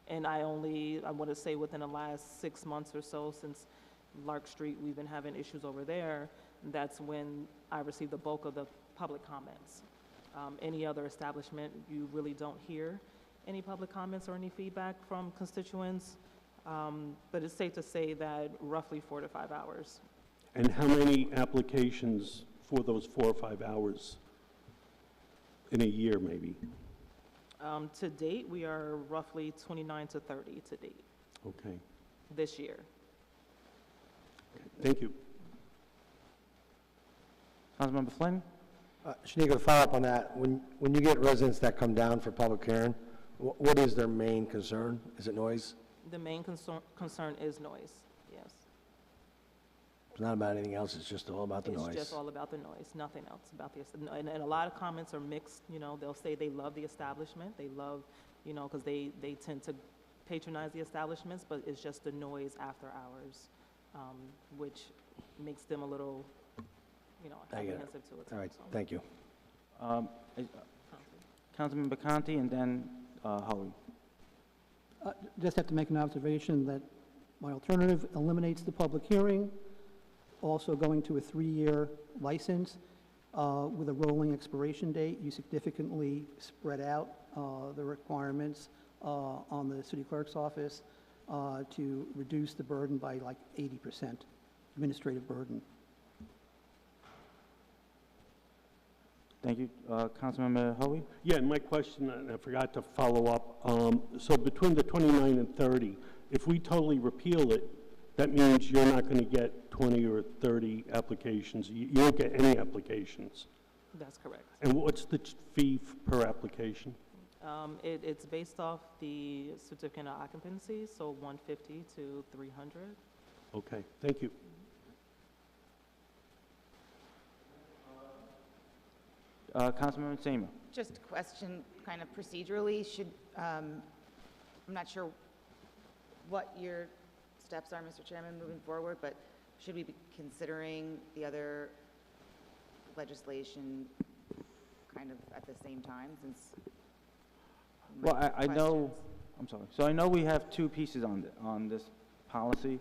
And I want to say within the last 6 months or so, since Lark Street, we've been having issues over there, that's when I received the bulk of the public comments. Any other establishment, you really don't hear any public comments or any feedback from constituents. But it's safe to say that roughly 4 to 5 hours. And how many applications for those 4 or 5 hours in a year, maybe? To date, we are roughly 29 to 30 to date Okay. this year. Thank you. Councilmember Flynn? Shanika, to follow up on that, when you get residents that come down for public hearing, what is their main concern? Is it noise? The main concern is noise, yes. It's not about anything else, it's just all about the noise. It's just all about the noise, nothing else about and a lot of comments are mixed, you know, they'll say they love the establishment, they love, you know, because they tend to patronize the establishments, but it's just the noise after hours, which makes them a little, you know, I get it. apprehensive to it. All right, thank you. Councilmember Conti, and then Holly. Just have to make an observation that my alternative eliminates the public hearing, also going to a 3-year license with a rolling expiration date. You significantly spread out the requirements on the city clerk's office to reduce the burden by like 80%, administrative burden. Thank you. Councilmember Hoey? Yeah, and my question, and I forgot to follow up, so between the 29 and 30, if we totally repeal it, that means you're not going to get 20 or 30 applications. You don't get any applications. That's correct. And what's the fee per application? It's based off the certificate of occupancy, so 150 to 300. Okay, thank you. Councilmember Seamer? Just a question, kind of procedurally, I'm not sure what your steps are, Mr. Chairman, moving forward, but should we be considering the other legislation kind of at the same time, since? Well, I know, I'm sorry. So I know we have 2 pieces on this policy.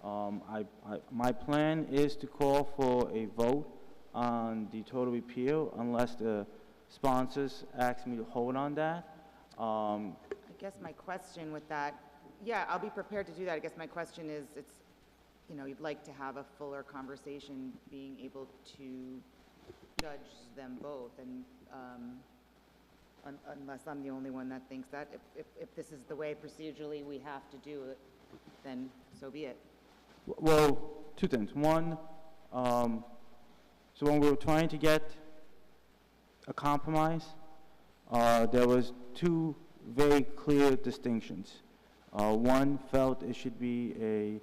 My plan is to call for a vote on the total repeal unless the sponsors ask me to hold on that. I guess my question with that, yeah, I'll be prepared to do that. I guess my question is, it's, you know, you'd like to have a fuller conversation, being able to judge them both, and unless I'm the only one that thinks that. If this is the way procedurally we have to do it, then so be it. Well, 2 things. One, so when we were trying to get a compromise, there was 2 very clear distinctions. One felt it should be a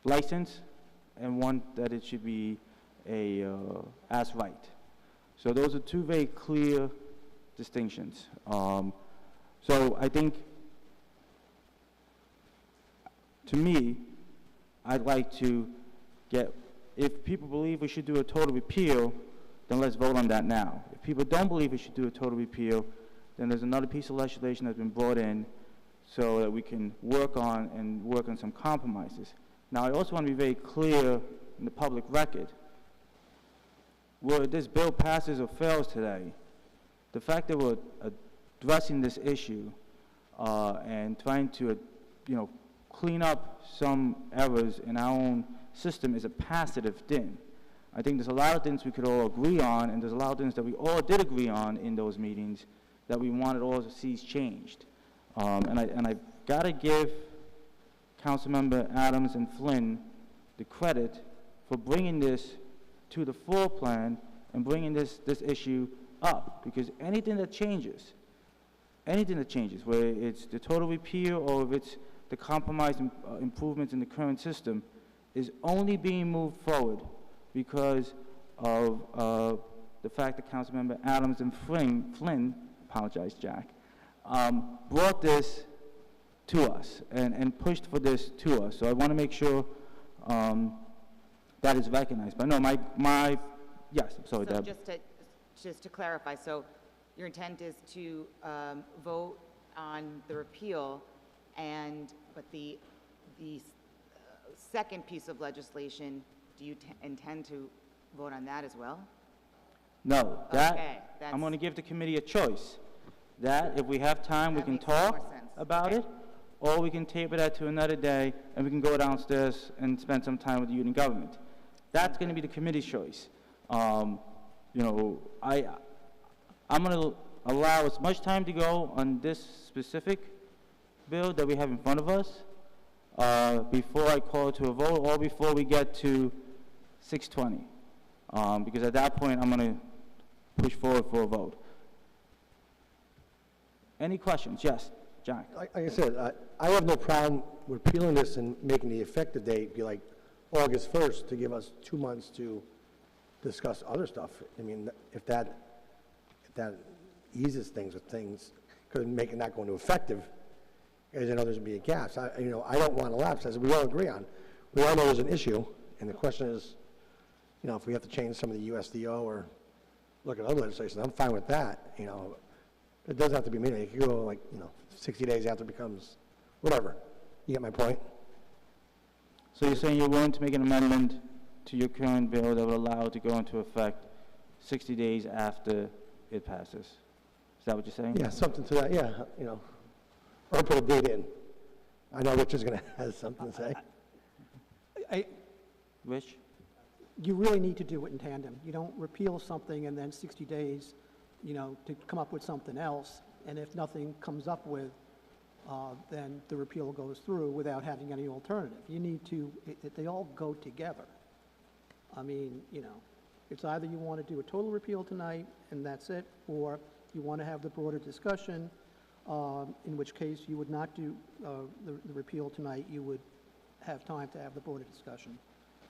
license, and one that it should be a as right. So those are 2 very clear distinctions. So I think, to me, I'd like to get, if people believe we should do a total repeal, then let's vote on that now. If people don't believe we should do a total repeal, then there's another piece of legislation that's been brought in so that we can work on some compromises. Now, I also want to be very clear in the public record. Whether this bill passes or fails today, the fact that we're addressing this issue and trying to, clean up some errors in our own system is a positive thing. I think there's a lot of things we could all agree on, and there's a lot of things that we all did agree on in those meetings that we wanted all to see changed. And I got to give Councilmember Adams and Flynn the credit for bringing this to the floor plan and bringing this issue up, because anything that changes, whether it's the total repeal or if it's the compromise improvements in the current system, is only being moved forward because of the fact that Councilmember Adams and Flynn, apologize, Jack, brought this to us and pushed for this to us. So I want to make sure that is recognized. But no, yes, I'm sorry, So Deb. just to clarify, so your intent is to vote on the repeal, but the second piece of legislation, do you intend to vote on that as well? No, Okay, I'm going to give the committee a choice. That, if we have time, we That can makes a lot talk more sense. about Okay. it, or we can table that to another day, and we can go downstairs and spend some time with the union government. That's going to be the committee's choice. You know, I'm going to allow as much time to go on this specific bill that we have in front of us before I call it to a vote, or before we get to 6:20, because at that point, I'm going to push forward for a vote. Any questions? Yes, Jack. Like I said, I have no problem repealing this and making the effective date be like August 1st to give us 2 months to discuss other stuff. I mean, if that eases things with things, could make it not go into effective, as I know there's going to be a gap. So I don't want a lapse, as we all agree on. We all know there's an issue, and the question is, you know, if we have to change some of the USDO or look at other legislation, I'm fine with that, you know. It doesn't have to be immediate. It could go like, 60 days after it becomes, whatever. You get my point? So you're saying you're willing to make an amendment to your current bill that would allow it to go into effect 60 days after it passes? Is that what you're saying? Yeah, something to that, yeah, or put a date in. I know Rich is going to have something to say. Rich? You really need to do it in tandem. You don't repeal something and then 60 days, to come up with something else, and if nothing comes up with, then the repeal goes through without having any alternative. You need to, they all go together. I mean, it's either you want to do a total repeal tonight, and that's it, or you want to have the broader discussion, in which case you would not do the repeal tonight. You would have time to have the broader discussion,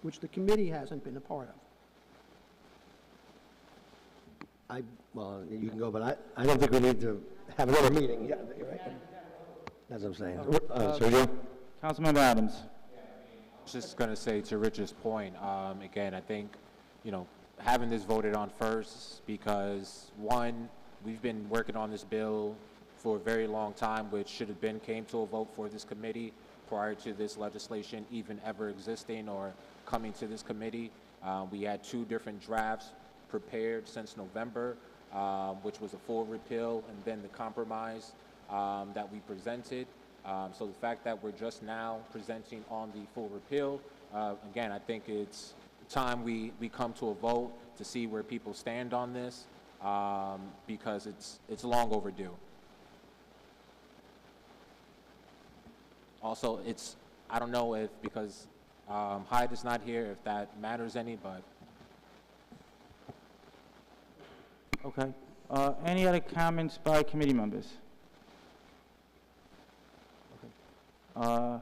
which the committee hasn't been a part of. Well, you can go, but I don't think we need to have another meeting. Yeah, right. That's what I'm saying. Sergio? Councilmember Adams. I was just going to say to Rich's point, again, I think, having this voted on first because, one, we've been working on this bill for a very long time, which should have came to a vote for this committee prior to this legislation even ever existing or coming to this committee. We had 2 different drafts prepared since November, which was a full repeal and then the compromise that we presented. So the fact that we're just now presenting on the full repeal, again, I think it's time we come to a vote to see where people stand on this, because it's long overdue. Also, I don't know if, because Hyde is not here, if that matters any, but. Okay. Any other comments by committee members? Okay.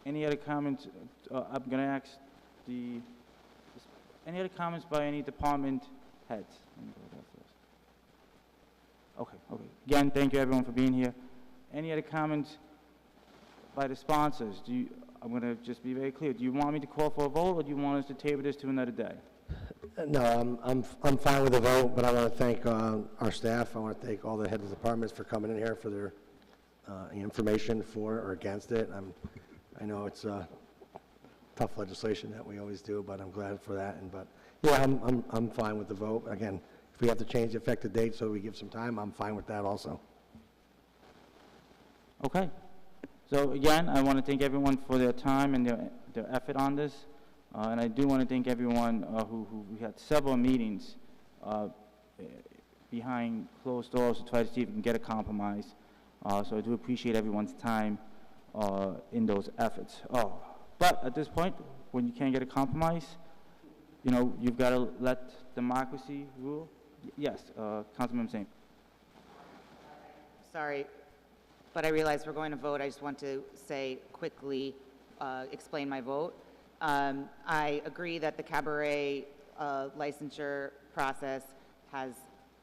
Any other comments? I'm going to ask any other comments by any department heads? Let me go there first. Okay. Again, thank you everyone for being here. Any other comments by the sponsors? I'm going to just be very clear. Do you want me to call for a vote, or do you want us to table this to another day? No, I'm fine with the vote, but I want to thank our staff. I want to thank all the heads of departments for coming in here for their information for or against it. I know it's tough legislation that we always do, but I'm glad for that. But yeah, I'm fine with the vote. Again, if we have to change the effective date so we give some time, I'm fine with that also. Okay. So again, I want to thank everyone for their time and their effort on this. And I do want to thank everyone who we had several meetings behind closed doors to try to see if we can get a compromise. So I do appreciate everyone's time in those efforts. But at this point, when you can't get a compromise, you know, you've got to let democracy rule. Yes, Councilmember Singh. Sorry, but I realize we're going to vote. I just want to say quickly, explain my vote. I agree that the cabaret licensure process has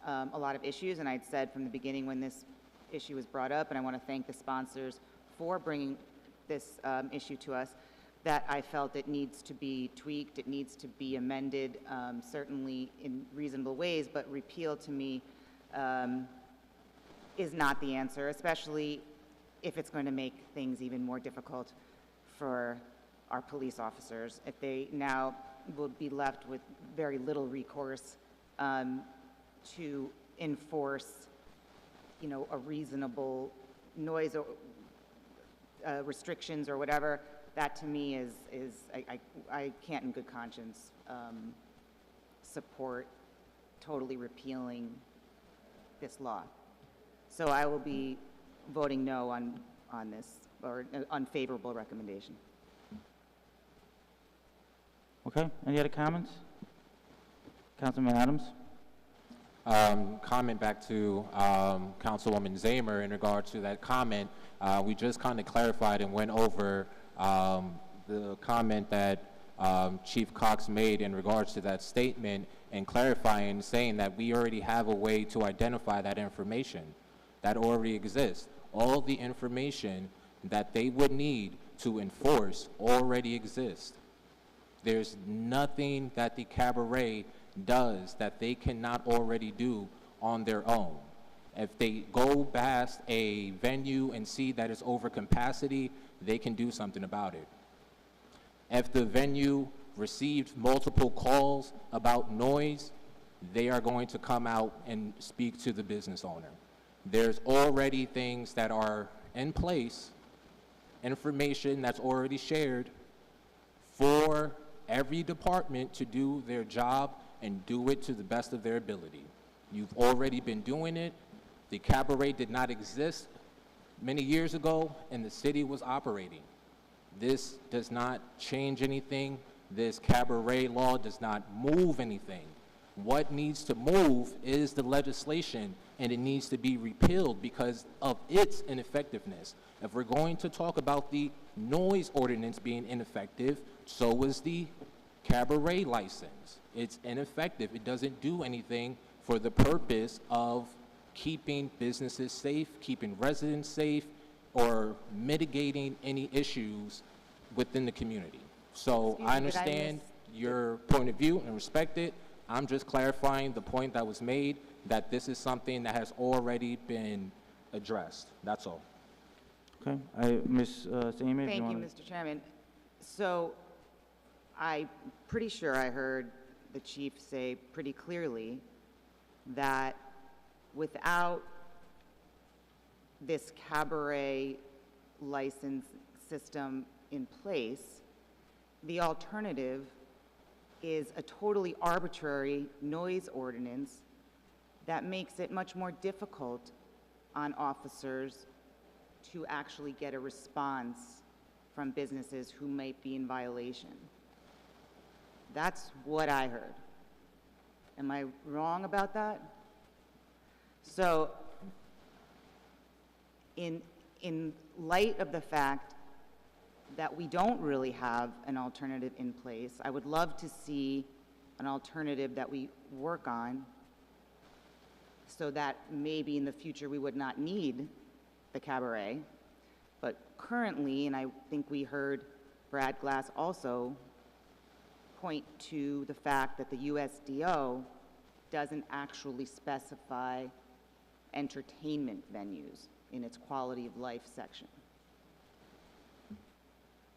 a lot of issues, and I'd said from the beginning when this issue was brought up, and I want to thank the sponsors for bringing this issue to us, that I felt it needs to be tweaked, it needs to be amended, certainly in reasonable ways, but repeal to me is not the answer, especially if it's going to make things even more difficult for our police officers, if they now will be left with very little recourse to enforce, you know, a reasonable noise or restrictions or whatever. That to me is I can't in good conscience support totally repealing this law. So I will be voting no on this, or unfavorable recommendation. Okay, any other comments? Councilman Adams? Comment back to Councilwoman Zamer in regard to that comment. We just kind of clarified and went over the comment that Chief Cox made in regards to that statement, and clarifying, saying that we already have a way to identify that information that already exists. All the information that they would need to enforce already exists. There's nothing that the cabaret does that they cannot already do on their own. If they go past a venue and see that it's over capacity, they can do something about it. If the venue received multiple calls about noise, they are going to come out and speak to the business owner. There's already things that are in place, information that's already shared for every department to do their job and do it to the best of their ability. You've already been doing it. The cabaret did not exist many years ago, and the city was operating. This does not change anything. This cabaret law does not move anything. What needs to move is the legislation, and it needs to be repealed because of its ineffectiveness. If we're going to talk about the noise ordinance being ineffective, so is the cabaret license. It's ineffective. It doesn't do anything for the purpose of keeping businesses safe, keeping residents safe, or mitigating any issues within the community. So I understand your point of view and respect it. I'm just clarifying the point that was made, that this is something that has already been addressed. That's all. Okay, Ms. Zamer? Thank you, Mr. Chairman. So I'm pretty sure I heard the chief say pretty clearly that without this cabaret license system in place, the alternative is a totally arbitrary noise ordinance that makes it much more difficult on officers to actually get a response from businesses who might be in violation. That's what I heard. Am I wrong about that? So in light of the fact that we don't really have an alternative in place, I would love to see an alternative that we work on so that maybe in the future we would not need the cabaret. But currently, and I think we heard Brad Glass also point to the fact that the USDO doesn't actually specify entertainment venues in its quality of life section.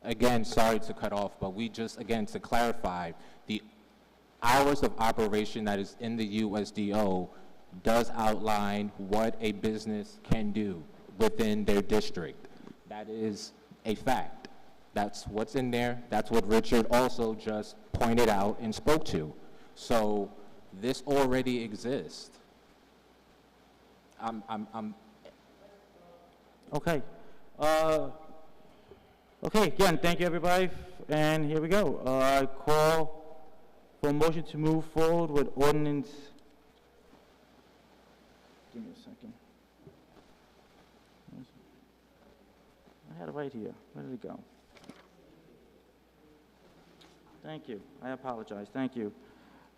Again, sorry to cut off, but we just, again, to clarify, the hours of operation that is in the USDO does outline what a business can do within their district. That is a fact. That's what's in there. That's what Richard also just pointed out and spoke to. So this already exists. Okay. Okay, again, thank you, everybody, and here we go. I call for a motion to move forward with ordinance. Give me a second. I had it right here. Where did it go? Thank you. I apologize. Thank you.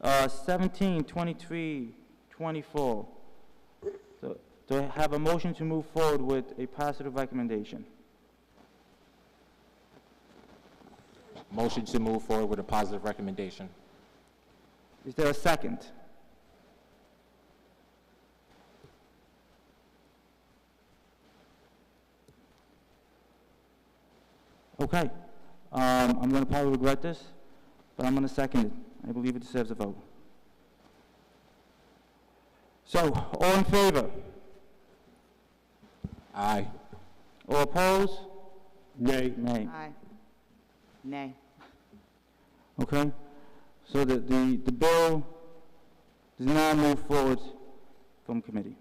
17, 23, 24. So, do I have a motion to move forward with a positive recommendation? Motion to move forward with a positive recommendation. Is there a second? Okay. I'm going to probably regret this, but I'm going to second it. I believe it deserves a vote. So, all in favor? Aye. All opposed? Nay. Nay. Aye. Nay. Okay? So the bill does not move forward from committee.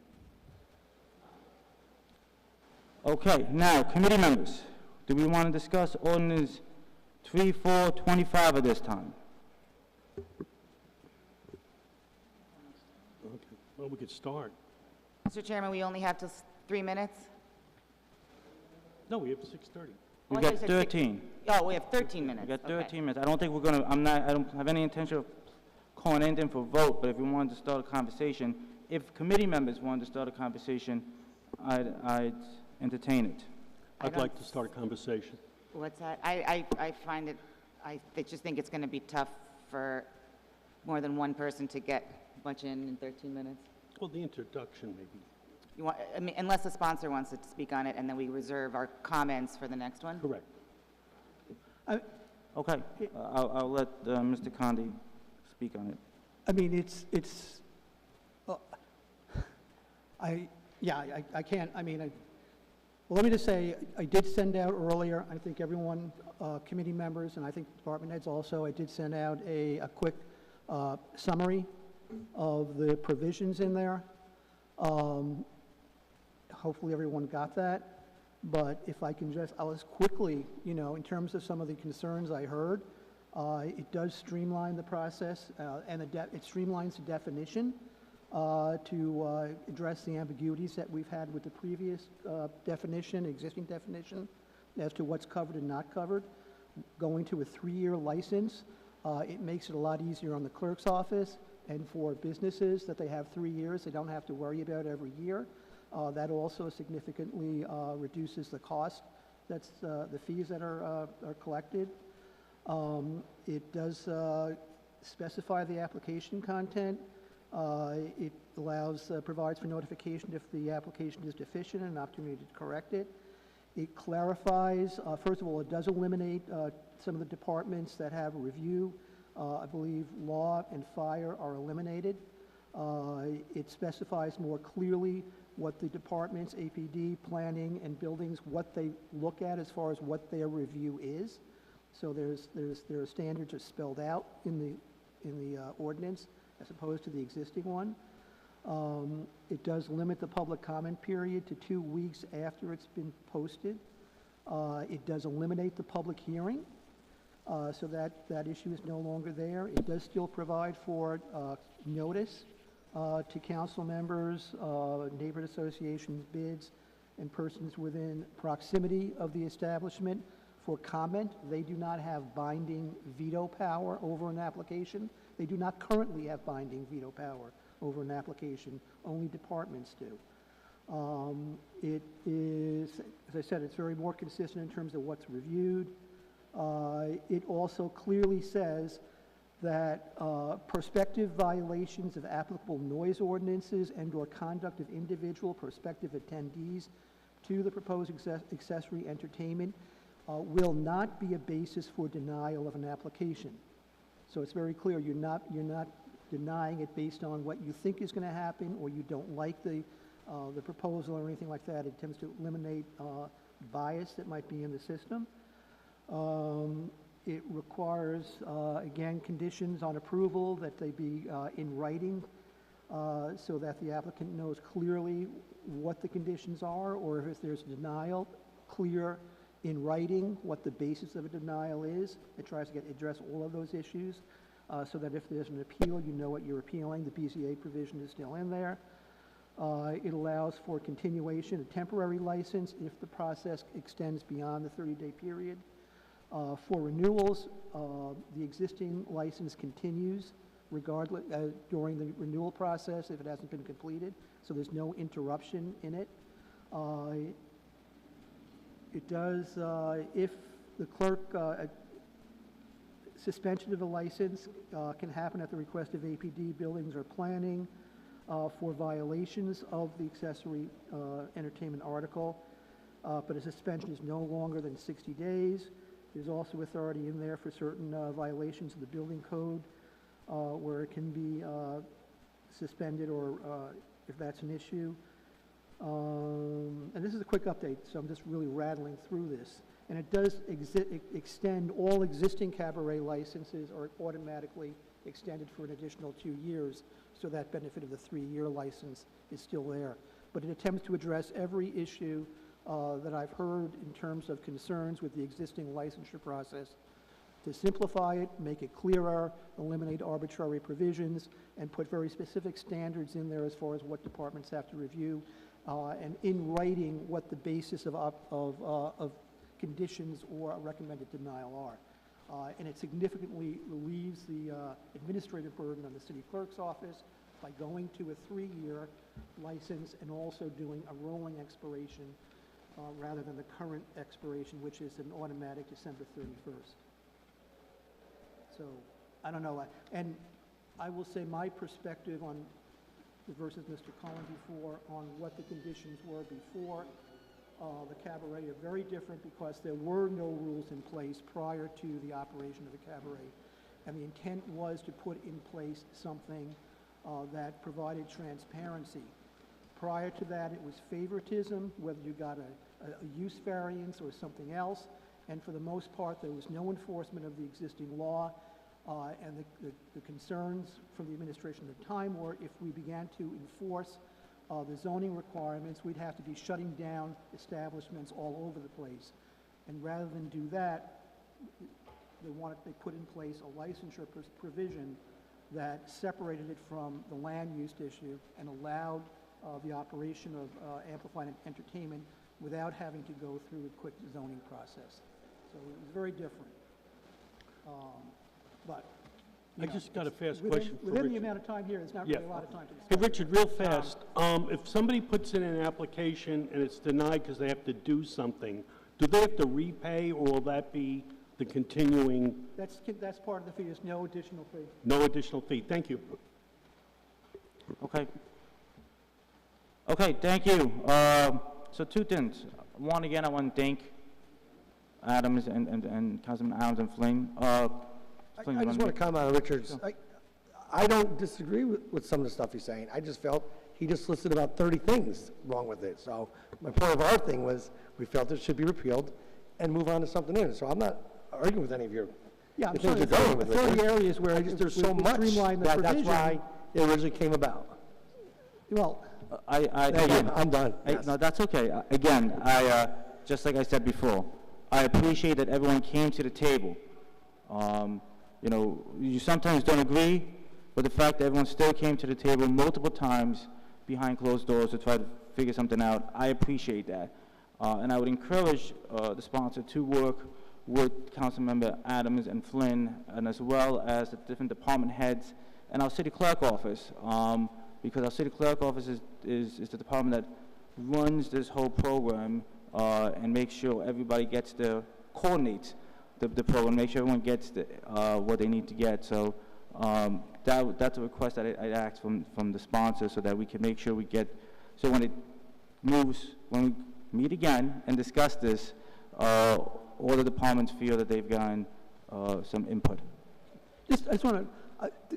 Okay, now, committee members, do we want to discuss ordinance 3425 at this time? Okay, well, we could start. Mr. Chairman, we only have till 3 minutes? No, we have 6:30. We've Oh, I thought got you said 13. Oh, we have 13 minutes. We've got Okay. 13 minutes. I don't think we're going to, I don't have any intention of calling anything for vote, but if we wanted to start a conversation, if committee members wanted to start a conversation, I'd entertain it. I I'd don't like to start a conversation. What's that? I find it, I just think it's going to be tough for more than one person to get much in 13 minutes. Well, the introduction, maybe. You want, I mean, unless the sponsor wants to speak on it, and then we reserve our comments for the next one? Correct. Okay, I'll let Mr. Condi speak on it. I mean, I can't, I mean, well, let me just say, I did send out earlier, I think everyone, committee members, and I think department heads also, I did send out a quick summary of the provisions in there. Hopefully everyone got that. But if I can just, I'll just quickly, you know, in terms of some of the concerns I heard, it does streamline the process, and it streamlines the definition to address the ambiguities that we've had with the previous definition, existing definition, as to what's covered and not covered. Going to a 3-year license, it makes it a lot easier on the clerk's office and for businesses that they have 3 years, they don't have to worry about every year. That also significantly reduces the cost, that's the fees that are collected. It does specify the application content. It allows, provides for notification if the application is deficient and an opportunity to correct it. It clarifies, first of all, it does eliminate some of the departments that have a review. I believe law and fire are eliminated. It specifies more clearly what the departments, APD, planning, and buildings, what they look at as far as what their review is. So their standards are spelled out in the ordinance as opposed to the existing one. It does limit the public comment period to 2 weeks after it's been posted. It does eliminate the public hearing, so that issue is no longer there. It does still provide for notice to council members, neighborhood associations, bids, and persons within proximity of the establishment for comment. They do not have binding veto power over an application. They do not currently have binding veto power over an application. Only departments do. It is, as I said, it's very more consistent in terms of what's reviewed. It also clearly says that prospective violations of applicable noise ordinances and/or conduct of individual prospective attendees to the proposed accessory entertainment will not be a basis for denial of an application. So it's very clear, you're not denying it based on what you think is going to happen, or you don't like the proposal or anything like that. It tends to eliminate bias that might be in the system. It requires, again, conditions on approval, that they be in writing, so that the applicant knows clearly what the conditions are, or if there's denial, clear in writing what the basis of a denial is. It tries to address all of those issues. so that if there's an appeal, you know what you're appealing. The BZA provision is still in there. It allows for continuation, a temporary license, if the process extends beyond the 30-day period. For renewals, the existing license continues regardless, during the renewal process if it hasn't been completed, so there's no interruption in it. It does, if the clerk, suspension of the license can happen at the request of APD, buildings, or planning for violations of the accessory entertainment article, but a suspension is no longer than 60 days. There's also authority in there for certain violations of the building code where it can be suspended or if that's an issue. And this is a quick update, so I'm just really rattling through this. And it does extend all existing cabaret licenses are automatically extended for an additional 2 years, so that benefit of the 3-year license is still there. But it attempts to address every issue that I've heard in terms of concerns with the existing licensure process, to simplify it, make it clearer, eliminate arbitrary provisions, and put very specific standards in there as far as what departments have to review, and in writing what the basis of conditions or a recommended denial are. And it significantly relieves the administrative burden on the city clerk's office by going to a 3-year license and also doing a rolling expiration rather than the current expiration, which is an automatic December 31st. So, I don't know, and I will say my perspective on versus Mr. Cullen before on what the conditions were before the cabaret are very different because there were no rules in place prior to the operation of the cabaret. And the intent was to put in place something that provided transparency. Prior to that, it was favoritism, whether you got a use variance or something else. And for the most part, there was no enforcement of the existing law. And the concerns from the administration at the time were if we began to enforce the zoning requirements, we'd have to be shutting down establishments all over the place. And rather than do that, they put in place a licensure provision that separated it from the land use issue and allowed the operation of amplified entertainment without having to go through a quick zoning process. So it was very different. But I know, just got a fast within, question for within the Richard. amount of time here, it's not Yeah. really a lot of time to discuss. Hey, Richard, real fast, if somebody puts in an application and it's denied because they have to do something, do they have to repay, or will that be the continuing, That's part of the fee. There's no additional fee. no additional fee? Thank you. Okay. Okay, thank you. So 2 things. One, again, I want to thank Adams and Councilman Adams and Flynn. I just want to comment on Richard's. I don't disagree with some of the stuff he's saying. I just felt he just listed about 30 things wrong with it. So my point of our thing was we felt it should be repealed and move on to something new. So I'm not arguing with any of your Yeah, I'm the sorry. things you're going with. 30 Richard. areas where I just, there's so we much streamline the that's provision. why it originally came about. Well, Again, I'm done. Yes. No, that's okay. Again, just like I said before, I appreciate that everyone came to the table. You know, you sometimes don't agree with the fact that everyone still came to the table multiple times behind closed doors to try to figure something out. I appreciate that. And I would encourage the sponsor to work with Councilmember Adams and Flynn, and as well as the different department heads and our city clerk office, because our city clerk office is the department that runs this whole program and makes sure everybody gets coordinates the program, make sure everyone gets what they need to get. So that's a request that I asked from the sponsor, so that we can make sure we get, so when we meet again and discuss this, all the departments feel that they've gotten some input. I just want to,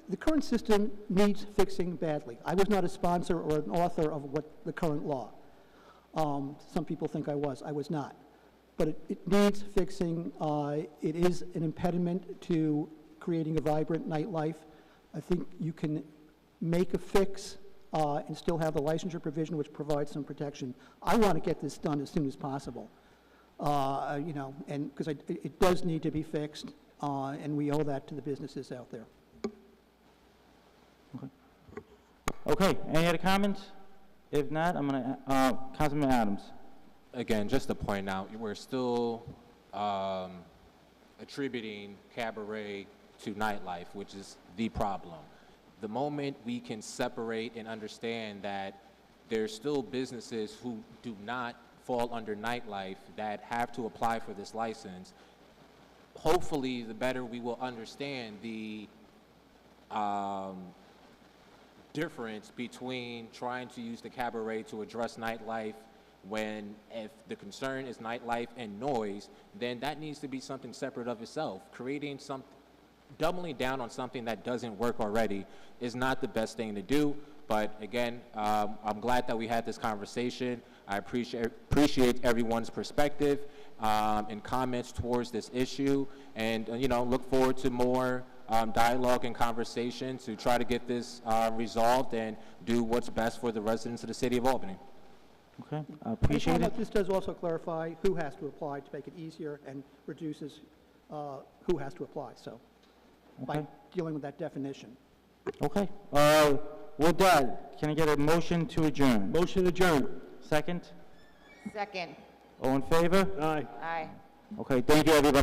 the current system needs fixing badly. I was not a sponsor or an author of the current law. Some people think I was not. But it needs fixing. It is an impediment to creating a vibrant nightlife. I think you can make a fix and still have the licensure provision, which provides some protection. I want to get this done as soon as possible, you know, and because it does need to be fixed, and we owe that to the businesses out there. Okay, any other comments? If not, I'm gonna, Councilman Adams. Again, just to point out, we're still attributing cabaret to nightlife, which is the problem. The moment we can separate and understand that there's still businesses who do not fall under nightlife that have to apply for this license, hopefully the better we will understand the difference between trying to use the cabaret to address nightlife when if the concern is nightlife and noise, then that needs to be something separate of itself. Creating some, doubling down on something that doesn't work already is not the best thing to do. But again, I'm glad that we had this conversation. I appreciate everyone's perspective and comments towards this issue, and you know, look forward to more dialogue and conversation to try to get this resolved and do what's best for the residents of the city of Albany. Okay, I appreciate it. This does also clarify who has to apply to make it easier and reduces who has to apply, so, by Okay. dealing with that definition. Okay, with that, can I get a motion to adjourn? Motion adjourned. Second? Second. All in favor? Aye. Aye. Okay, thank you, everybody.